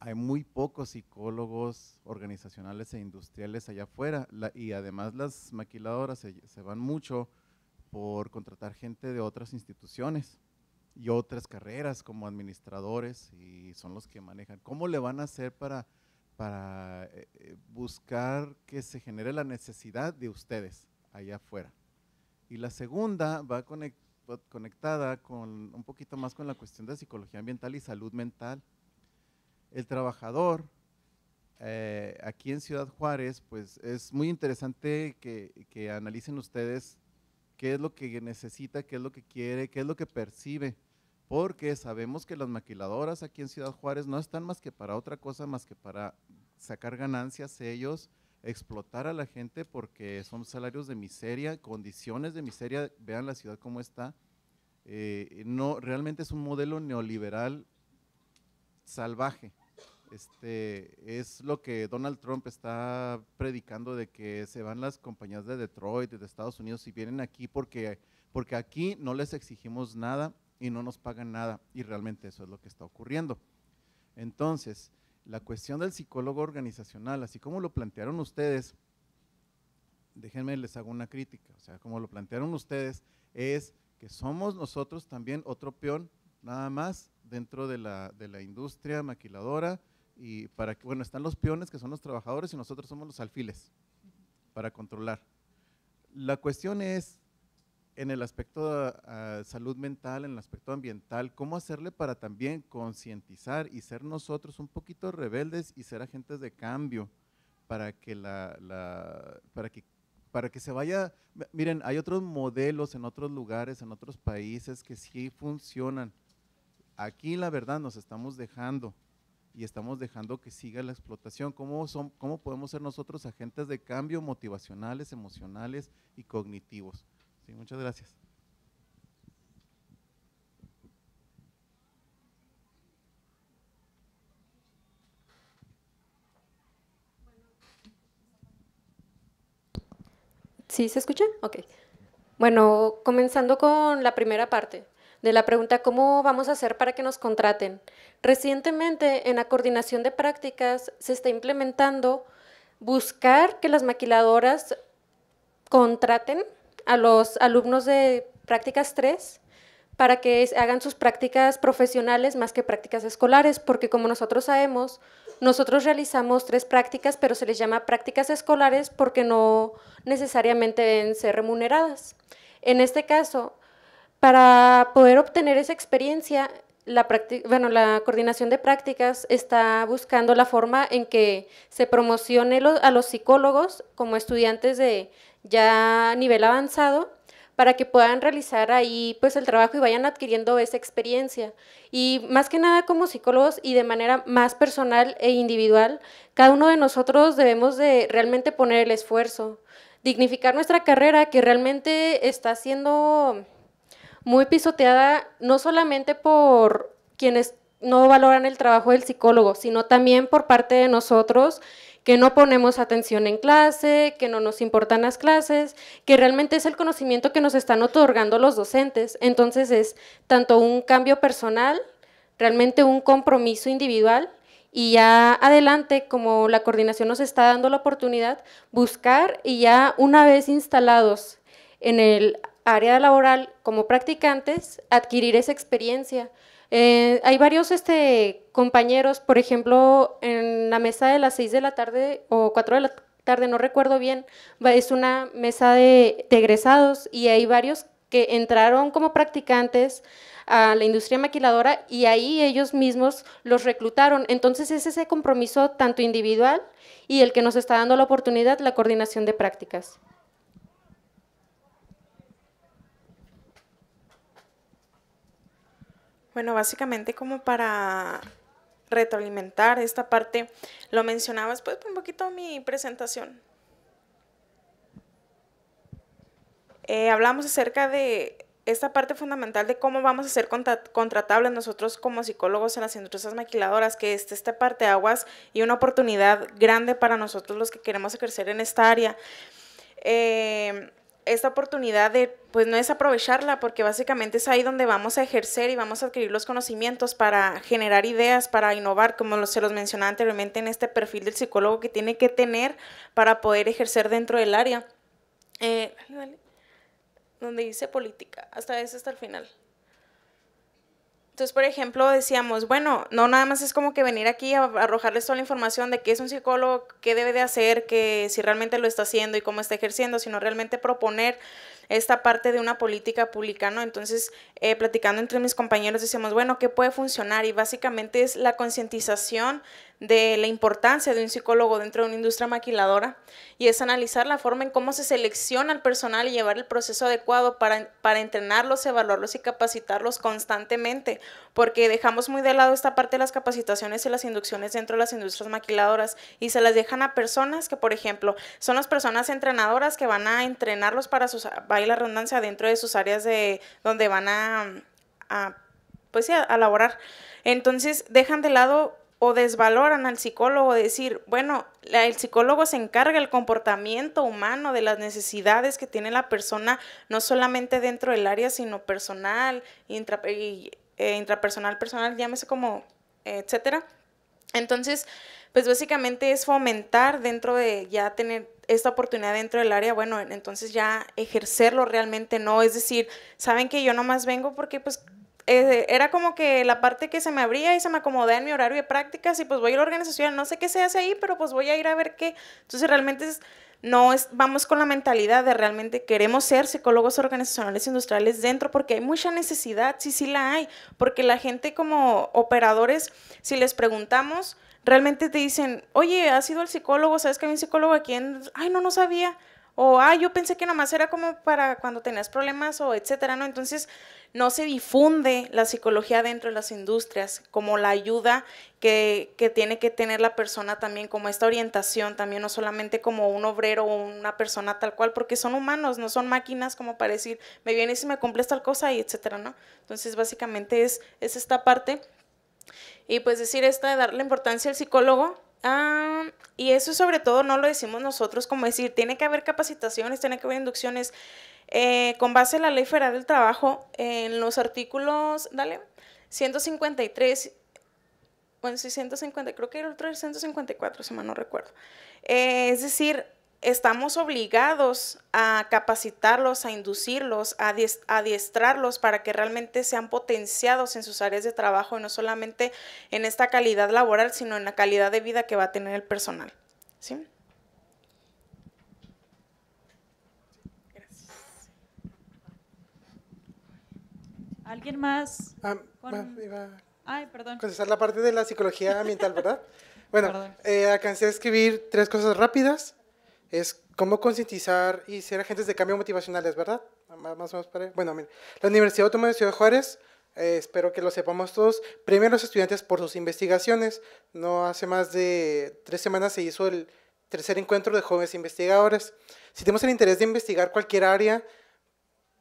hay muy pocos psicólogos organizacionales e industriales allá afuera, y además las maquiladoras se van mucho por contratar gente de otras instituciones y otras carreras como administradores, y son los que manejan. ¿Cómo le van a hacer para buscar que se genere la necesidad de ustedes allá afuera? Y la segunda va conectada con un poquito más con la cuestión de psicología ambiental y salud mental. El trabajador aquí en Ciudad Juárez, pues es muy interesante que analicen ustedes qué es lo que necesita, qué es lo que quiere, qué es lo que percibe, porque sabemos que las maquiladoras aquí en Ciudad Juárez no están más que para otra cosa, más que para sacar ganancias ellos, explotar a la gente, porque son salarios de miseria, condiciones de miseria. Vean la ciudad cómo está. No, realmente es un modelo neoliberal salvaje. Es lo que Donald Trump está predicando, de que se van las compañías de Detroit, de Estados Unidos, y vienen aquí porque aquí no les exigimos nada y no nos pagan nada, y realmente eso es lo que está ocurriendo. Entonces, La cuestión del psicólogo organizacional, así como lo plantearon ustedes, déjenme les hago una crítica, o sea, como lo plantearon ustedes, es que somos nosotros también otro peón, nada más, dentro de la industria maquiladora, y para que, bueno, están los peones que son los trabajadores y nosotros somos los alfiles para controlar. La cuestión es, en el aspecto salud mental, en el aspecto ambiental, cómo hacerle para también concientizar y ser nosotros un poquito rebeldes y ser agentes de cambio para que para que se vaya. Miren, hay otros modelos en otros lugares, en otros países que sí funcionan. Aquí la verdad nos estamos dejando y estamos dejando que siga la explotación. ¿Cómo podemos ser nosotros agentes de cambio motivacionales, emocionales y cognitivos? Sí, muchas gracias. ¿Sí se escucha? Ok. Bueno, comenzando con la primera parte de la pregunta, ¿cómo vamos a hacer para que nos contraten? Recientemente, en la coordinación de prácticas, se está implementando buscar que las maquiladoras contraten a los alumnos de prácticas 3 para que hagan sus prácticas profesionales más que prácticas escolares, porque como nosotros sabemos, nosotros realizamos 3 prácticas, pero se les llama prácticas escolares porque no necesariamente deben ser remuneradas. En este caso, para poder obtener esa experiencia, la coordinación de prácticas está buscando la forma en que se promocione a los psicólogos como estudiantes de ya nivel avanzado, para que puedan realizar ahí pues el trabajo y vayan adquiriendo esa experiencia. Y más que nada como psicólogos y de manera más personal e individual, cada uno de nosotros debemos de realmente poner el esfuerzo, dignificar nuestra carrera que realmente está siendo muy pisoteada, no solamente por quienes no valoran el trabajo del psicólogo, sino también por parte de nosotros, que no ponemos atención en clase, que no nos importan las clases, que realmente es el conocimiento que nos están otorgando los docentes. Entonces es tanto un cambio personal, realmente un compromiso individual, y ya adelante, como la coordinación nos está dando la oportunidad, buscar y ya una vez instalados en el área laboral como practicantes, adquirir esa experiencia. Hay varios compañeros, por ejemplo, en la mesa de las 6 de la tarde o 4 de la tarde, no recuerdo bien, es una mesa de egresados y hay varios que entraron como practicantes a la industria maquiladora y ahí ellos mismos los reclutaron. Entonces es ese compromiso tanto individual y el que nos está dando la oportunidad, la coordinación de prácticas. Bueno, básicamente como para retroalimentar esta parte, lo mencionabas pues un poquito mi presentación. Hablamos acerca de esta parte fundamental de cómo vamos a ser contratables nosotros como psicólogos en las industrias maquiladoras, que es esta parte de aguas y una oportunidad grande para nosotros los que queremos ejercer en esta área. Esta oportunidad pues no es aprovecharla, porque básicamente es ahí donde vamos a ejercer y vamos a adquirir los conocimientos para generar ideas, para innovar, como se los mencionaba anteriormente, en este perfil del psicólogo que tiene que tener para poder ejercer dentro del área. Donde dice política, hasta el final. Entonces, por ejemplo, decíamos, bueno, no nada más es como que venir aquí a arrojarles toda la información de qué es un psicólogo, qué debe de hacer, que si realmente lo está haciendo y cómo está ejerciendo, sino realmente proponer esta parte de una política pública, ¿no? Entonces, platicando entre mis compañeros, decíamos, bueno, ¿qué puede funcionar? Y básicamente es la concientización de la importancia de un psicólogo dentro de una industria maquiladora, y es analizar la forma en cómo se selecciona el personal y llevar el proceso adecuado para entrenarlos, evaluarlos y capacitarlos constantemente, porque dejamos muy de lado esta parte de las capacitaciones y las inducciones dentro de las industrias maquiladoras y se las dejan a personas que, por ejemplo, son las personas entrenadoras que van a entrenarlos para vaya la redundancia, dentro de sus áreas de donde van a laborar. Entonces dejan de lado o desvaloran al psicólogo, decir, bueno, el psicólogo se encarga del comportamiento humano, de las necesidades que tiene la persona, no solamente dentro del área, sino personal, intrapersonal, personal, llámese como, etcétera. Entonces, pues básicamente es fomentar dentro de ya tener esta oportunidad dentro del área, bueno, entonces ya ejercerlo realmente, no, es decir, saben que yo nomás vengo porque pues era como que la parte que se me abría y se me acomodaba en mi horario de prácticas y pues voy a la organización, no sé qué se hace ahí, pero pues voy a ir a ver qué. Entonces realmente vamos con la mentalidad de realmente queremos ser psicólogos organizacionales industriales dentro porque hay mucha necesidad, sí la hay, porque la gente como operadores, si les preguntamos, realmente te dicen, oye, ¿has ido al psicólogo? ¿Sabes que hay un psicólogo aquí Ay, no sabía. O, yo pensé que nomás era como para cuando tenías problemas o etcétera, ¿no? Entonces, no se difunde la psicología dentro de las industrias como la ayuda que tiene que tener la persona también, como esta orientación también, no solamente como un obrero o una persona tal cual, porque son humanos, no son máquinas como para decir, me vienes y me cumples tal cosa y etcétera, ¿no? Entonces, básicamente es esta parte. Y pues decir esta de darle importancia al psicólogo, y eso sobre todo no lo decimos nosotros, como decir, tiene que haber capacitaciones, tiene que haber inducciones, con base en la Ley Federal del Trabajo, en los artículos, 153, bueno, sí, 150, creo que el otro es 154, si mal no recuerdo. Es decir, estamos obligados a capacitarlos, a inducirlos, a adiestrarlos para que realmente sean potenciados en sus áreas de trabajo y no solamente en esta calidad laboral, sino en la calidad de vida que va a tener el personal. ¿Sí? Gracias. ¿Alguien más? Ay, perdón. Contestar la parte de la psicología ambiental, ¿verdad? Bueno, alcancé a escribir 3 cosas rápidas. Es cómo concientizar y ser agentes de cambio motivacionales, ¿verdad? Más o menos para... Bueno, miren, la Universidad Autónoma de Ciudad Juárez, espero que lo sepamos todos, premia a los estudiantes por sus investigaciones. No hace más de 3 semanas se hizo el 3er encuentro de jóvenes investigadores. Si tenemos el interés de investigar cualquier área,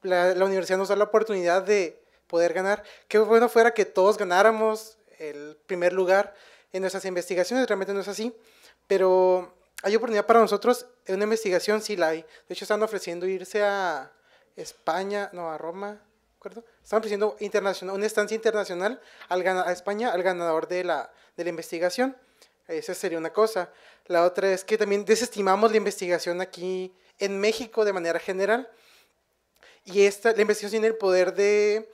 la universidad nos da la oportunidad de poder ganar. Qué bueno fuera que todos ganáramos el primer lugar en nuestras investigaciones, realmente no es así, pero hay oportunidad para nosotros en una investigación, sí la hay. De hecho, están ofreciendo irse a España, no, a Roma, ¿de acuerdo? Están ofreciendo una estancia internacional a España al ganador de la investigación. Esa sería una cosa. La otra es que también desestimamos la investigación aquí en México de manera general. Y la investigación tiene el poder de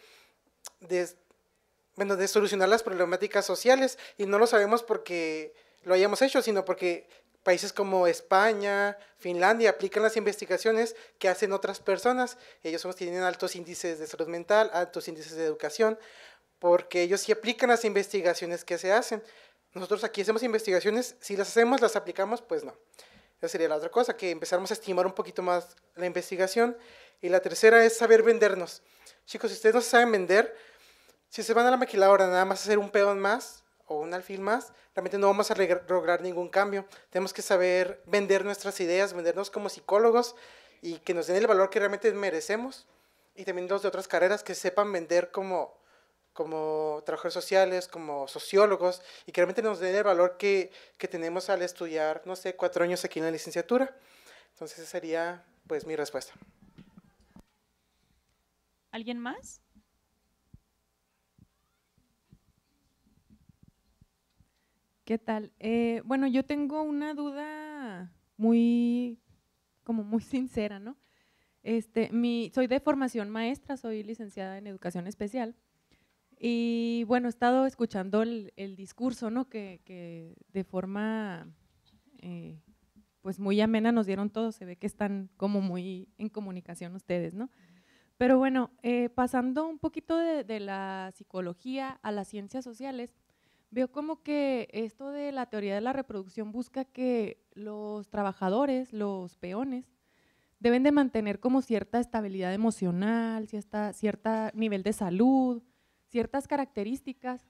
solucionar las problemáticas sociales. Y no lo sabemos porque lo hayamos hecho, sino porque países como España, Finlandia aplican las investigaciones que hacen otras personas. Ellos tienen altos índices de salud mental, altos índices de educación, porque ellos sí aplican las investigaciones que se hacen. Nosotros aquí hacemos investigaciones, si las hacemos, las aplicamos, pues no. Esa sería la otra cosa, que empezamos a estimar un poquito más la investigación. Y la tercera es saber vendernos. Chicos, si ustedes no saben vender, si se van a la maquiladora nada más a hacer un peón más o un alfil más, realmente no vamos a lograr ningún cambio. Tenemos que saber vender nuestras ideas, vendernos como psicólogos y que nos den el valor que realmente merecemos. Y también los de otras carreras que sepan vender como trabajadores sociales, como sociólogos, y que realmente nos den el valor que tenemos al estudiar, no sé, 4 años aquí en la licenciatura. Entonces esa sería pues mi respuesta. ¿Alguien más? ¿Qué tal? Bueno, yo tengo una duda muy sincera, ¿no? Soy de formación maestra, soy licenciada en educación especial y bueno, he estado escuchando el discurso, ¿no? Que de forma pues muy amena nos dieron todos, se ve que están como muy en comunicación ustedes, ¿no? Pero bueno, pasando un poquito de la psicología a las ciencias sociales, veo como que esto de la teoría de la reproducción busca que los trabajadores, los peones, deben de mantener como cierta estabilidad emocional, cierto nivel de salud, ciertas características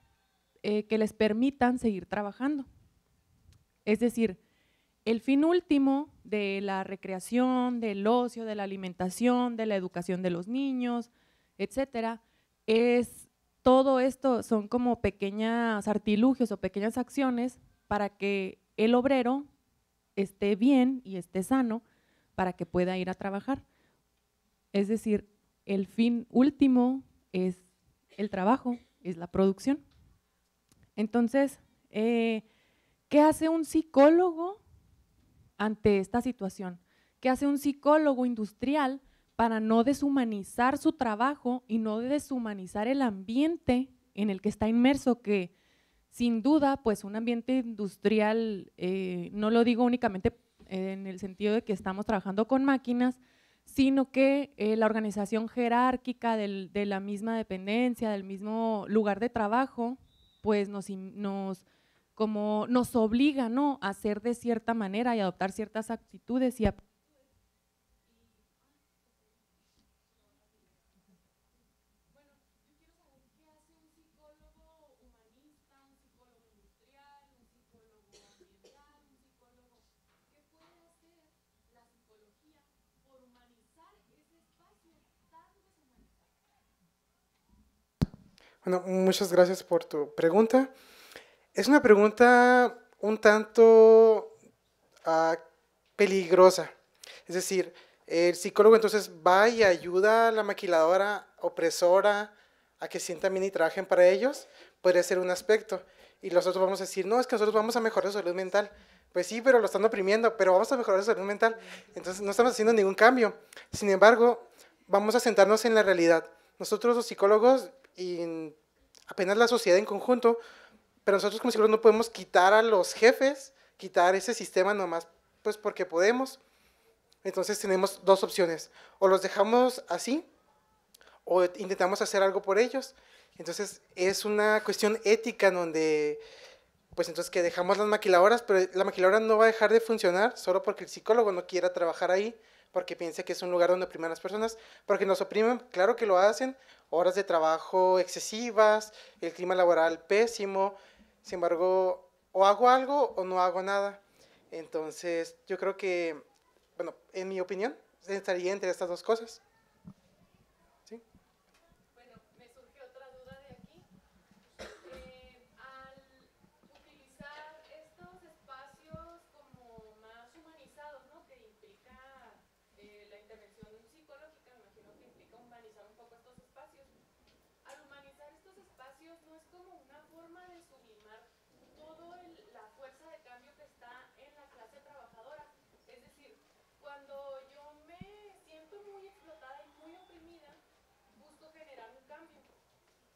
que les permitan seguir trabajando. Es decir, el fin último de la recreación, del ocio, de la alimentación, de la educación de los niños, etcétera, todo esto son como pequeños artilugios o pequeñas acciones para que el obrero esté bien y esté sano para que pueda ir a trabajar. Es decir, el fin último es el trabajo, es la producción. Entonces, ¿Qué hace un psicólogo ante esta situación? ¿Qué hace un psicólogo industrial para no deshumanizar su trabajo y no deshumanizar el ambiente en el que está inmerso? Que sin duda, pues un ambiente industrial, no lo digo únicamente en el sentido de que estamos trabajando con máquinas, sino que la organización jerárquica de la misma dependencia, del mismo lugar de trabajo, pues nos obliga, ¿no?, a hacer de cierta manera y adoptar ciertas actitudes y Bueno, muchas gracias por tu pregunta. Es una pregunta un tanto peligrosa. Es decir, el psicólogo entonces va y ayuda a la maquiladora opresora a que sientan bien y trabajen para ellos. Podría ser un aspecto. Y nosotros vamos a decir, no, es que nosotros vamos a mejorar su salud mental. Pues sí, pero lo están oprimiendo, pero vamos a mejorar su salud mental. Entonces no estamos haciendo ningún cambio. Sin embargo, vamos a sentarnos en la realidad. Nosotros los psicólogos y apenas la sociedad en conjunto, pero nosotros como psicólogos no podemos quitar a los jefes, quitar ese sistema nomás pues porque podemos. Entonces tenemos dos opciones, o los dejamos así o intentamos hacer algo por ellos. Entonces es una cuestión ética en donde pues entonces que dejamos las maquiladoras, pero la maquiladora no va a dejar de funcionar solo porque el psicólogo no quiera trabajar ahí, porque piensa que es un lugar donde oprimen a las personas, porque nos oprimen, claro que lo hacen, horas de trabajo excesivas, el clima laboral pésimo. Sin embargo, o hago algo o no hago nada. Entonces, yo creo que, bueno, en mi opinión, estaría entre estas dos cosas. ¿Sí? Bueno, me surge otra duda de aquí. Al utilizar estos espacios como más humanizados, ¿no?, que implica la intervención psicológica, me imagino que implica humanizar un poco estos espacios. Al humanizar estos espacios, ¿no es como una forma de sublimar toda la fuerza de cambio que está en la clase trabajadora? Es decir, cuando yo me siento muy explotada y muy oprimida, busco generar un cambio.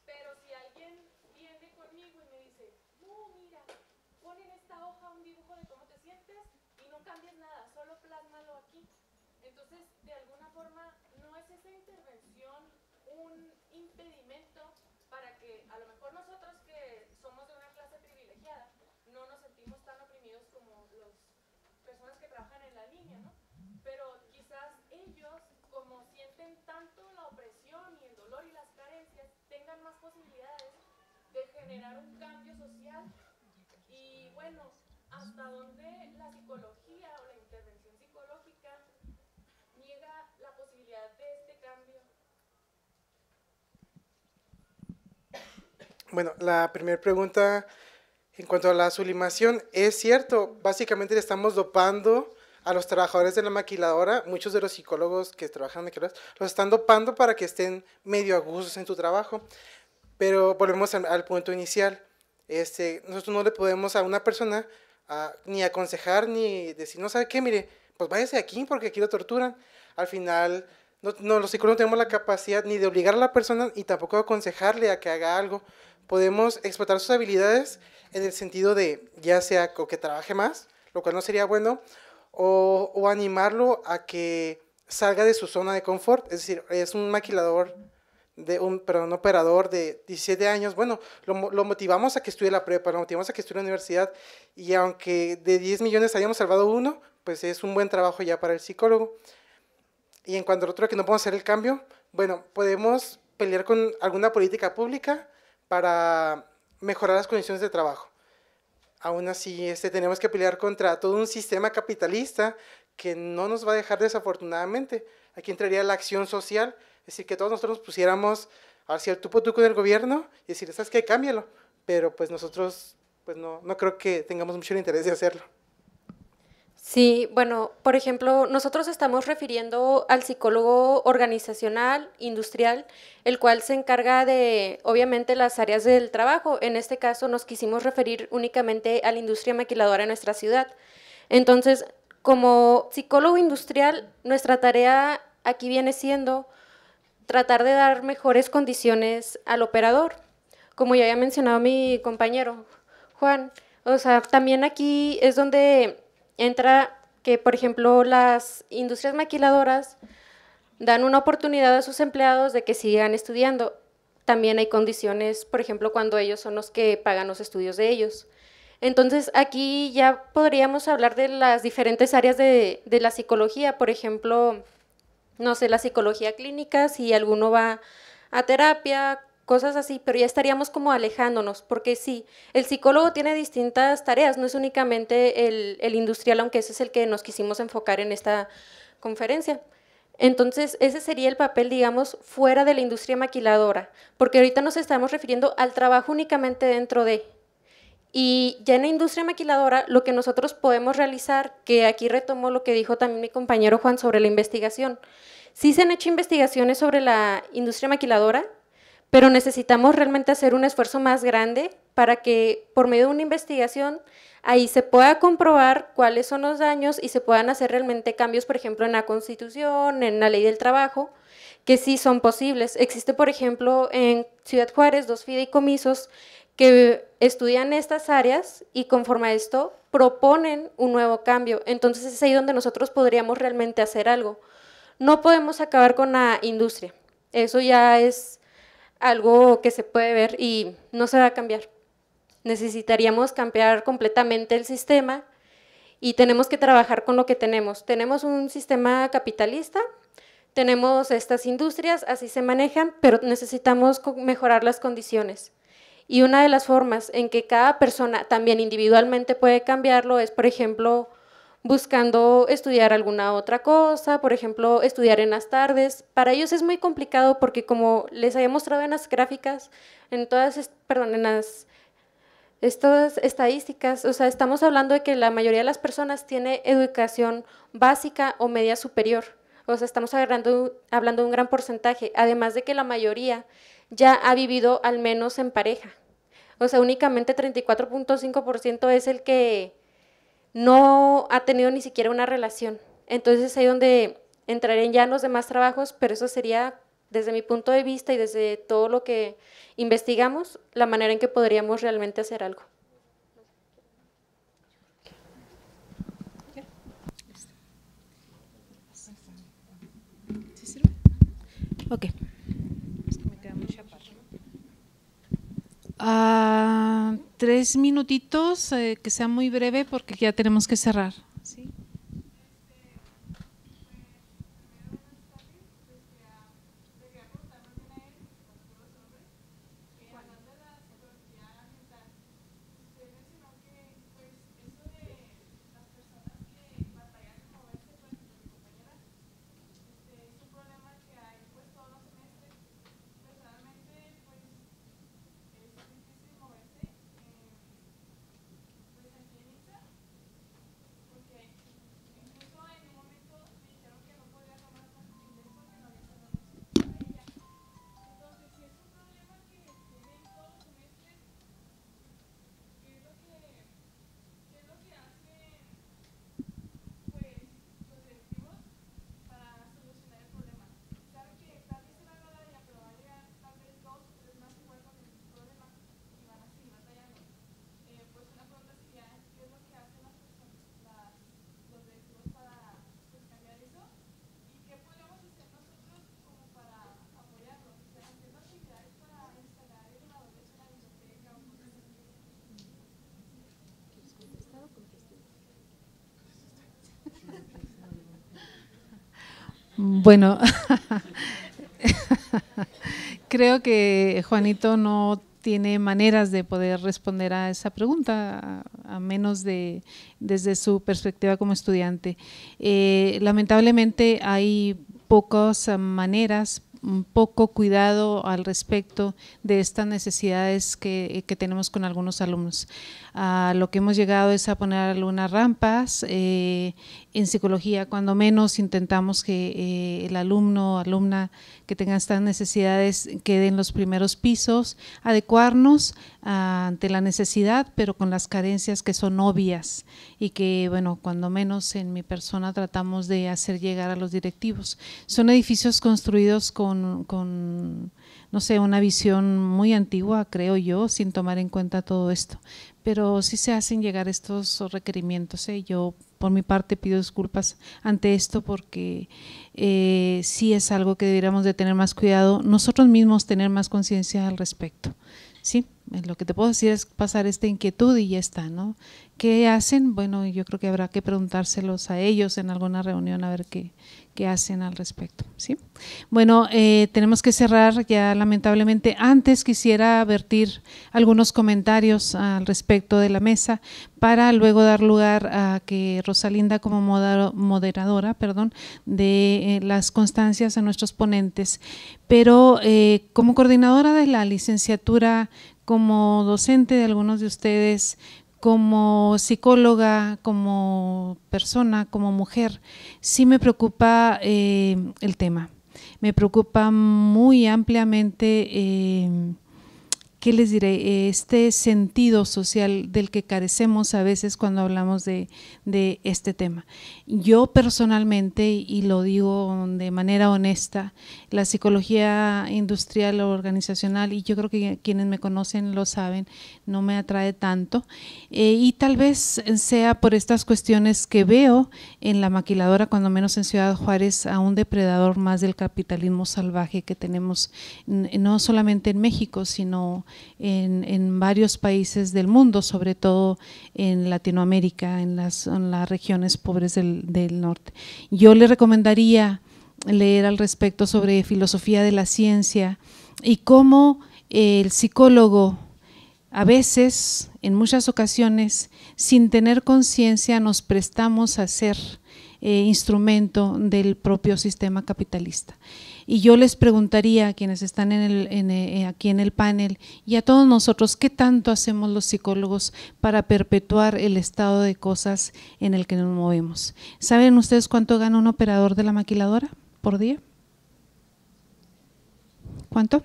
Pero si alguien viene conmigo y me dice, no, mira, pon en esta hoja un dibujo de cómo te sientes y no cambies nada, solo plásmalo aquí. Entonces, de alguna forma, ¿no es esa intervención un impedimento para que a lo mejor nosotros que somos de una clase privilegiada no nos sentimos tan oprimidos como las personas que trabajan en la línea, ¿no? Pero quizás ellos, como sienten tanto la opresión y el dolor y las carencias, tengan más posibilidades de generar un cambio social? Y bueno, ¿hasta dónde la psicología o la intervención psicológica niega la posibilidad de este cambio? Bueno, la primera pregunta en cuanto a la sublimación, es cierto, básicamente le estamos dopando a los trabajadores de la maquiladora. Muchos de los psicólogos que trabajan en maquiladoras los están dopando para que estén medio a gusto en su trabajo, pero volvemos al punto inicial. Nosotros no le podemos a una persona ni aconsejar ni decir, no sabe qué, mire, pues váyase aquí porque aquí lo torturan. Al final, no, los psicólogos no tenemos la capacidad ni de obligar a la persona y tampoco de aconsejarle a que haga algo. Podemos explotar sus habilidades en el sentido de, ya sea que trabaje más, lo cual no sería bueno, o animarlo a que salga de su zona de confort. Es decir, es un maquilador, un operador de 17 años, bueno, lo motivamos a que estudie la prepa, lo motivamos a que estudie la universidad, y aunque de 10 millones hayamos salvado uno, pues es un buen trabajo ya para el psicólogo. Y en cuanto al otro, que no podemos hacer el cambio, bueno, podemos pelear con alguna política pública para mejorar las condiciones de trabajo. Aún así, tenemos que pelear contra todo un sistema capitalista que no nos va a dejar desafortunadamente. Aquí entraría la acción social, es decir, que todos nosotros nos pusiéramos a hacer tú por tú con el gobierno y decir, ¿sabes qué? Cámbialo. Pero pues nosotros pues no creo que tengamos mucho interés de hacerlo. Sí, bueno, por ejemplo, nosotros estamos refiriendo al psicólogo organizacional, industrial, el cual se encarga de, obviamente, las áreas del trabajo. En este caso nos quisimos referir únicamente a la industria maquiladora en nuestra ciudad. Entonces, como psicólogo industrial, nuestra tarea aquí viene siendo tratar de dar mejores condiciones al operador. Como ya había mencionado mi compañero Juan, o sea, también aquí es donde entra que, por ejemplo, las industrias maquiladoras dan una oportunidad a sus empleados de que sigan estudiando. También hay condiciones, por ejemplo, cuando ellos son los que pagan los estudios de ellos. Entonces, aquí ya podríamos hablar de las diferentes áreas de la psicología, por ejemplo, no sé, la psicología clínica, si alguno va a terapia, cosas así, pero ya estaríamos como alejándonos, porque sí, el psicólogo tiene distintas tareas, no es únicamente el industrial, aunque ese es el que nos quisimos enfocar en esta conferencia. Entonces, ese sería el papel, digamos, fuera de la industria maquiladora, porque ahorita nos estamos refiriendo al trabajo únicamente dentro de. Y ya en la industria maquiladora, lo que nosotros podemos realizar, que aquí retomo lo que dijo también mi compañero Juan sobre la investigación. Sí se han hecho investigaciones sobre la industria maquiladora, pero necesitamos realmente hacer un esfuerzo más grande para que por medio de una investigación ahí se pueda comprobar cuáles son los daños y se puedan hacer realmente cambios, por ejemplo, en la Constitución, en la Ley del Trabajo, que sí son posibles. Existe, por ejemplo, en Ciudad Juárez 2 fideicomisos que estudian estas áreas y conforme a esto proponen un nuevo cambio. Entonces es ahí donde nosotros podríamos realmente hacer algo. No podemos acabar con la industria, eso ya es algo que se puede ver y no se va a cambiar. Necesitaríamos cambiar completamente el sistema y tenemos que trabajar con lo que tenemos. Tenemos un sistema capitalista, tenemos estas industrias, así se manejan, pero necesitamos mejorar las condiciones. Y una de las formas en que cada persona también individualmente puede cambiarlo es, por ejemplo, buscando estudiar alguna otra cosa, por ejemplo, estudiar en las tardes. Para ellos es muy complicado porque, como les había mostrado en las gráficas, en las estas estadísticas, o sea, estamos hablando de que la mayoría de las personas tiene educación básica o media superior. O sea, estamos hablando de un gran porcentaje, además de que la mayoría ya ha vivido al menos en pareja. O sea, únicamente 34.5% es el que no ha tenido ni siquiera una relación. Entonces es ahí donde entrarían ya en los demás trabajos, pero eso sería, desde mi punto de vista y desde todo lo que investigamos, la manera en que podríamos realmente hacer algo. Ok. 3 minutitos, que sea muy breve porque ya tenemos que cerrar. ¿Sí? Bueno, creo que Juanito no tiene maneras de poder responder a esa pregunta, a menos desde su perspectiva como estudiante. Lamentablemente hay pocas maneras poco cuidado al respecto de estas necesidades que tenemos con algunos alumnos. Lo que hemos llegado es a poner algunas rampas. En psicología, cuando menos, intentamos que el alumno o alumna que tenga estas necesidades quede en los primeros pisos, adecuarnos ante la necesidad, pero con las carencias que son obvias y que, bueno, cuando menos en mi persona tratamos de hacer llegar a los directivos. Son edificios construidos con no sé, una visión muy antigua, creo yo, sin tomar en cuenta todo esto, pero sí se hacen llegar estos requerimientos. Yo por mi parte pido disculpas ante esto porque sí es algo que deberíamos de tener más cuidado, nosotros mismos tener más conciencia al respecto. Sí, lo que te puedo decir es pasar esta inquietud y ya está, ¿no? ¿Qué hacen? Bueno, yo creo que habrá que preguntárselos a ellos en alguna reunión a ver qué hacen al respecto, ¿sí? Bueno, tenemos que cerrar ya lamentablemente. Antes quisiera vertir algunos comentarios al respecto de la mesa para luego dar lugar a que Rosalinda, como moderadora, de las constancias a nuestros ponentes, pero como coordinadora de la licenciatura, como docente de algunos de ustedes, como psicóloga, como persona, como mujer, sí me preocupa el tema. Me preocupa muy ampliamente, ¿qué les diré? Este sentido social del que carecemos a veces cuando hablamos de este tema. Yo personalmente, y lo digo de manera honesta, la psicología industrial o organizacional, y yo creo que quienes me conocen lo saben, no me atrae tanto, y tal vez sea por estas cuestiones que veo en la maquiladora, cuando menos en Ciudad Juárez, a un depredador más del capitalismo salvaje que tenemos, no solamente en México, sino en varios países del mundo, sobre todo en Latinoamérica, en las regiones pobres del norte. Yo le recomendaría leer al respecto sobre filosofía de la ciencia y cómo el psicólogo a veces, en muchas ocasiones, sin tener conciencia, nos prestamos a ser instrumento del propio sistema capitalista. Y yo les preguntaría a quienes están aquí en el panel y a todos nosotros, ¿qué tanto hacemos los psicólogos para perpetuar el estado de cosas en el que nos movemos? ¿Saben ustedes cuánto gana un operador de la maquiladora por día? ¿Cuánto?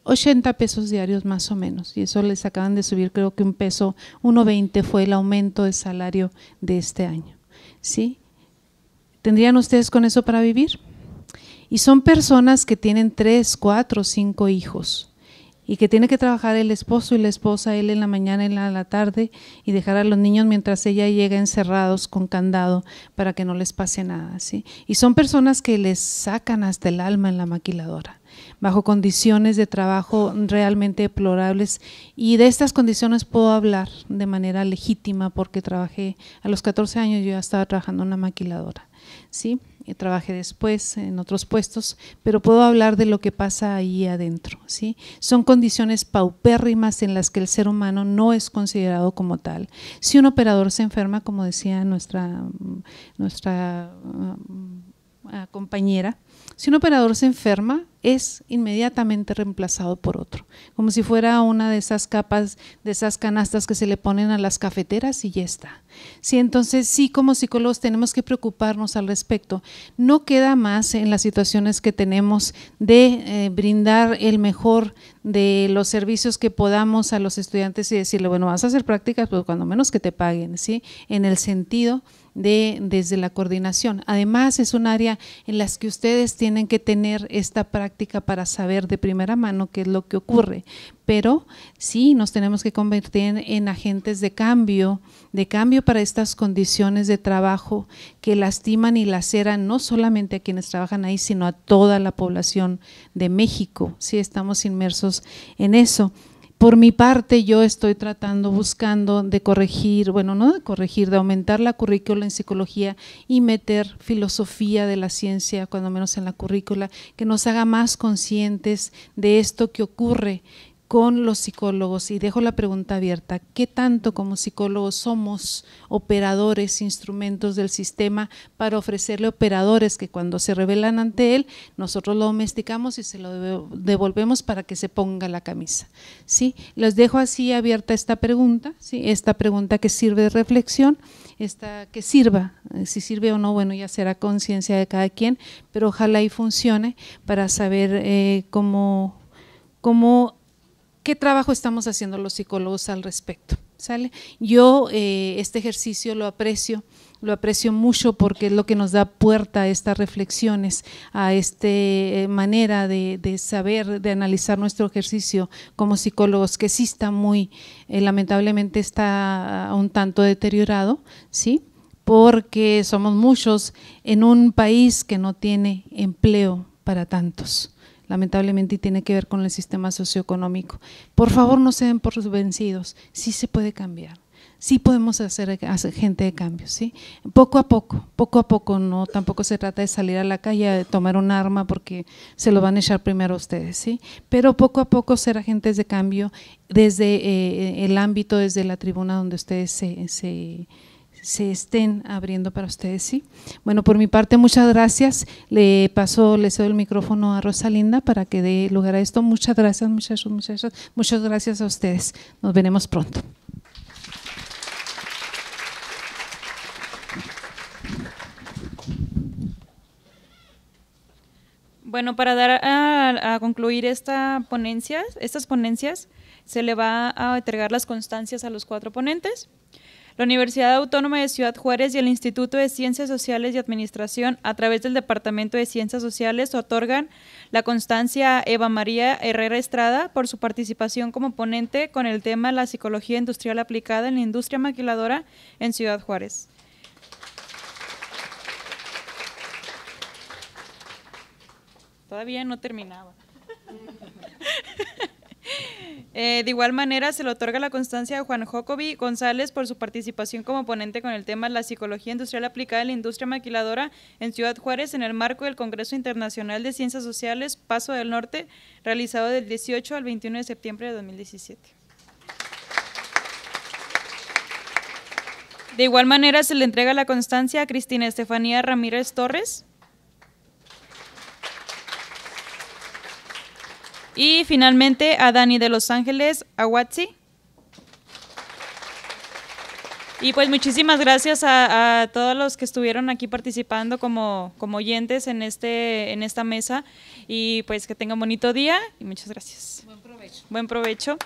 80 pesos diarios más o menos, y eso les acaban de subir, creo que 1.20 fue el aumento de salario de este año, ¿sí? ¿Tendrían ustedes con eso para vivir? Y son personas que tienen 3, 4, 5 hijos y que tiene que trabajar el esposo y la esposa, él en la mañana y en la tarde, y dejar a los niños mientras ella llega encerrados con candado para que no les pase nada, ¿sí? Y son personas que les sacan hasta el alma en la maquiladora, bajo condiciones de trabajo realmente deplorables, y de estas condiciones puedo hablar de manera legítima porque trabajé a los 14 años, yo ya estaba trabajando en una maquiladora, ¿sí? Y trabajé después en otros puestos, pero puedo hablar de lo que pasa ahí adentro, ¿sí? Son condiciones paupérrimas en las que el ser humano no es considerado como tal. Si un operador se enferma, como decía nuestra compañera, si un operador se enferma, es inmediatamente reemplazado por otro, como si fuera una de esas capas, de esas canastas que se le ponen a las cafeteras y ya está. Sí, entonces sí, como psicólogos tenemos que preocuparnos al respecto. No queda más en las situaciones que tenemos de brindar el mejor de los servicios que podamos a los estudiantes y decirle, bueno, vas a hacer prácticas, pues cuando menos que te paguen, ¿sí? En el sentido desde la coordinación. Además, es un área en las que ustedes tienen que tener esta práctica para saber de primera mano qué es lo que ocurre, pero sí nos tenemos que convertir en agentes de cambio para estas condiciones de trabajo que lastiman y laceran no solamente a quienes trabajan ahí, sino a toda la población de México. Sí, estamos inmersos en eso. Por mi parte, yo estoy buscando de corregir, bueno, no de corregir, de aumentar la currícula en psicología y meter filosofía de la ciencia, cuando menos en la currícula, que nos haga más conscientes de esto que ocurre con los psicólogos, y dejo la pregunta abierta, ¿qué tanto como psicólogos somos operadores, instrumentos del sistema para ofrecerle operadores que cuando se rebelan ante él, nosotros lo domesticamos y se lo devolvemos para que se ponga la camisa? ¿Sí? Les dejo así abierta esta pregunta, ¿sí? Esta pregunta que sirve de reflexión, esta que sirva, si sirve o no, bueno, ya será conciencia de cada quien, pero ojalá y funcione para saber qué trabajo estamos haciendo los psicólogos al respecto, ¿sale? Yo este ejercicio lo aprecio mucho porque es lo que nos da puerta a estas reflexiones, a esta manera de saber, de analizar nuestro ejercicio como psicólogos, que sí está muy, lamentablemente está un tanto deteriorado, ¿sí? Porque somos muchos en un país que no tiene empleo para tantos, lamentablemente, y tiene que ver con el sistema socioeconómico. Por favor, no se den por vencidos, sí se puede cambiar, sí podemos hacer gente de cambio, ¿sí? Poco a poco, no, tampoco se trata de salir a la calle a tomar un arma porque se lo van a echar primero a ustedes, ¿sí? Pero poco a poco ser agentes de cambio desde el ámbito, desde la tribuna donde ustedes se estén abriendo para ustedes, ¿sí? Bueno, por mi parte, muchas gracias. Le cedo el micrófono a Rosalinda para que dé lugar a esto. Muchas gracias, muchachos, muchachas. Muchas gracias a ustedes. Nos veremos pronto. Bueno, para dar a concluir estas ponencias, se le va a otorgar las constancias a los 4 ponentes. La Universidad Autónoma de Ciudad Juárez y el Instituto de Ciencias Sociales y Administración, a través del Departamento de Ciencias Sociales, otorgan la constancia a Eva María Herrera Estrada por su participación como ponente con el tema La psicología industrial aplicada en la industria maquiladora en Ciudad Juárez. Todavía no terminaba. De igual manera, se le otorga la constancia a Juan Jocobi González por su participación como ponente con el tema La psicología industrial aplicada en la industria maquiladora en Ciudad Juárez en el marco del Congreso Internacional de Ciencias Sociales Paso del Norte, realizado del 18 al 21 de septiembre de 2017. De igual manera, se le entrega la constancia a Cristina Estefanía Ramírez Torres. Y finalmente a Dani de Los Ángeles Awatsi. Y pues muchísimas gracias a todos los que estuvieron aquí participando como oyentes en esta mesa, y pues que tengan bonito día y muchas gracias. Buen provecho. Buen provecho.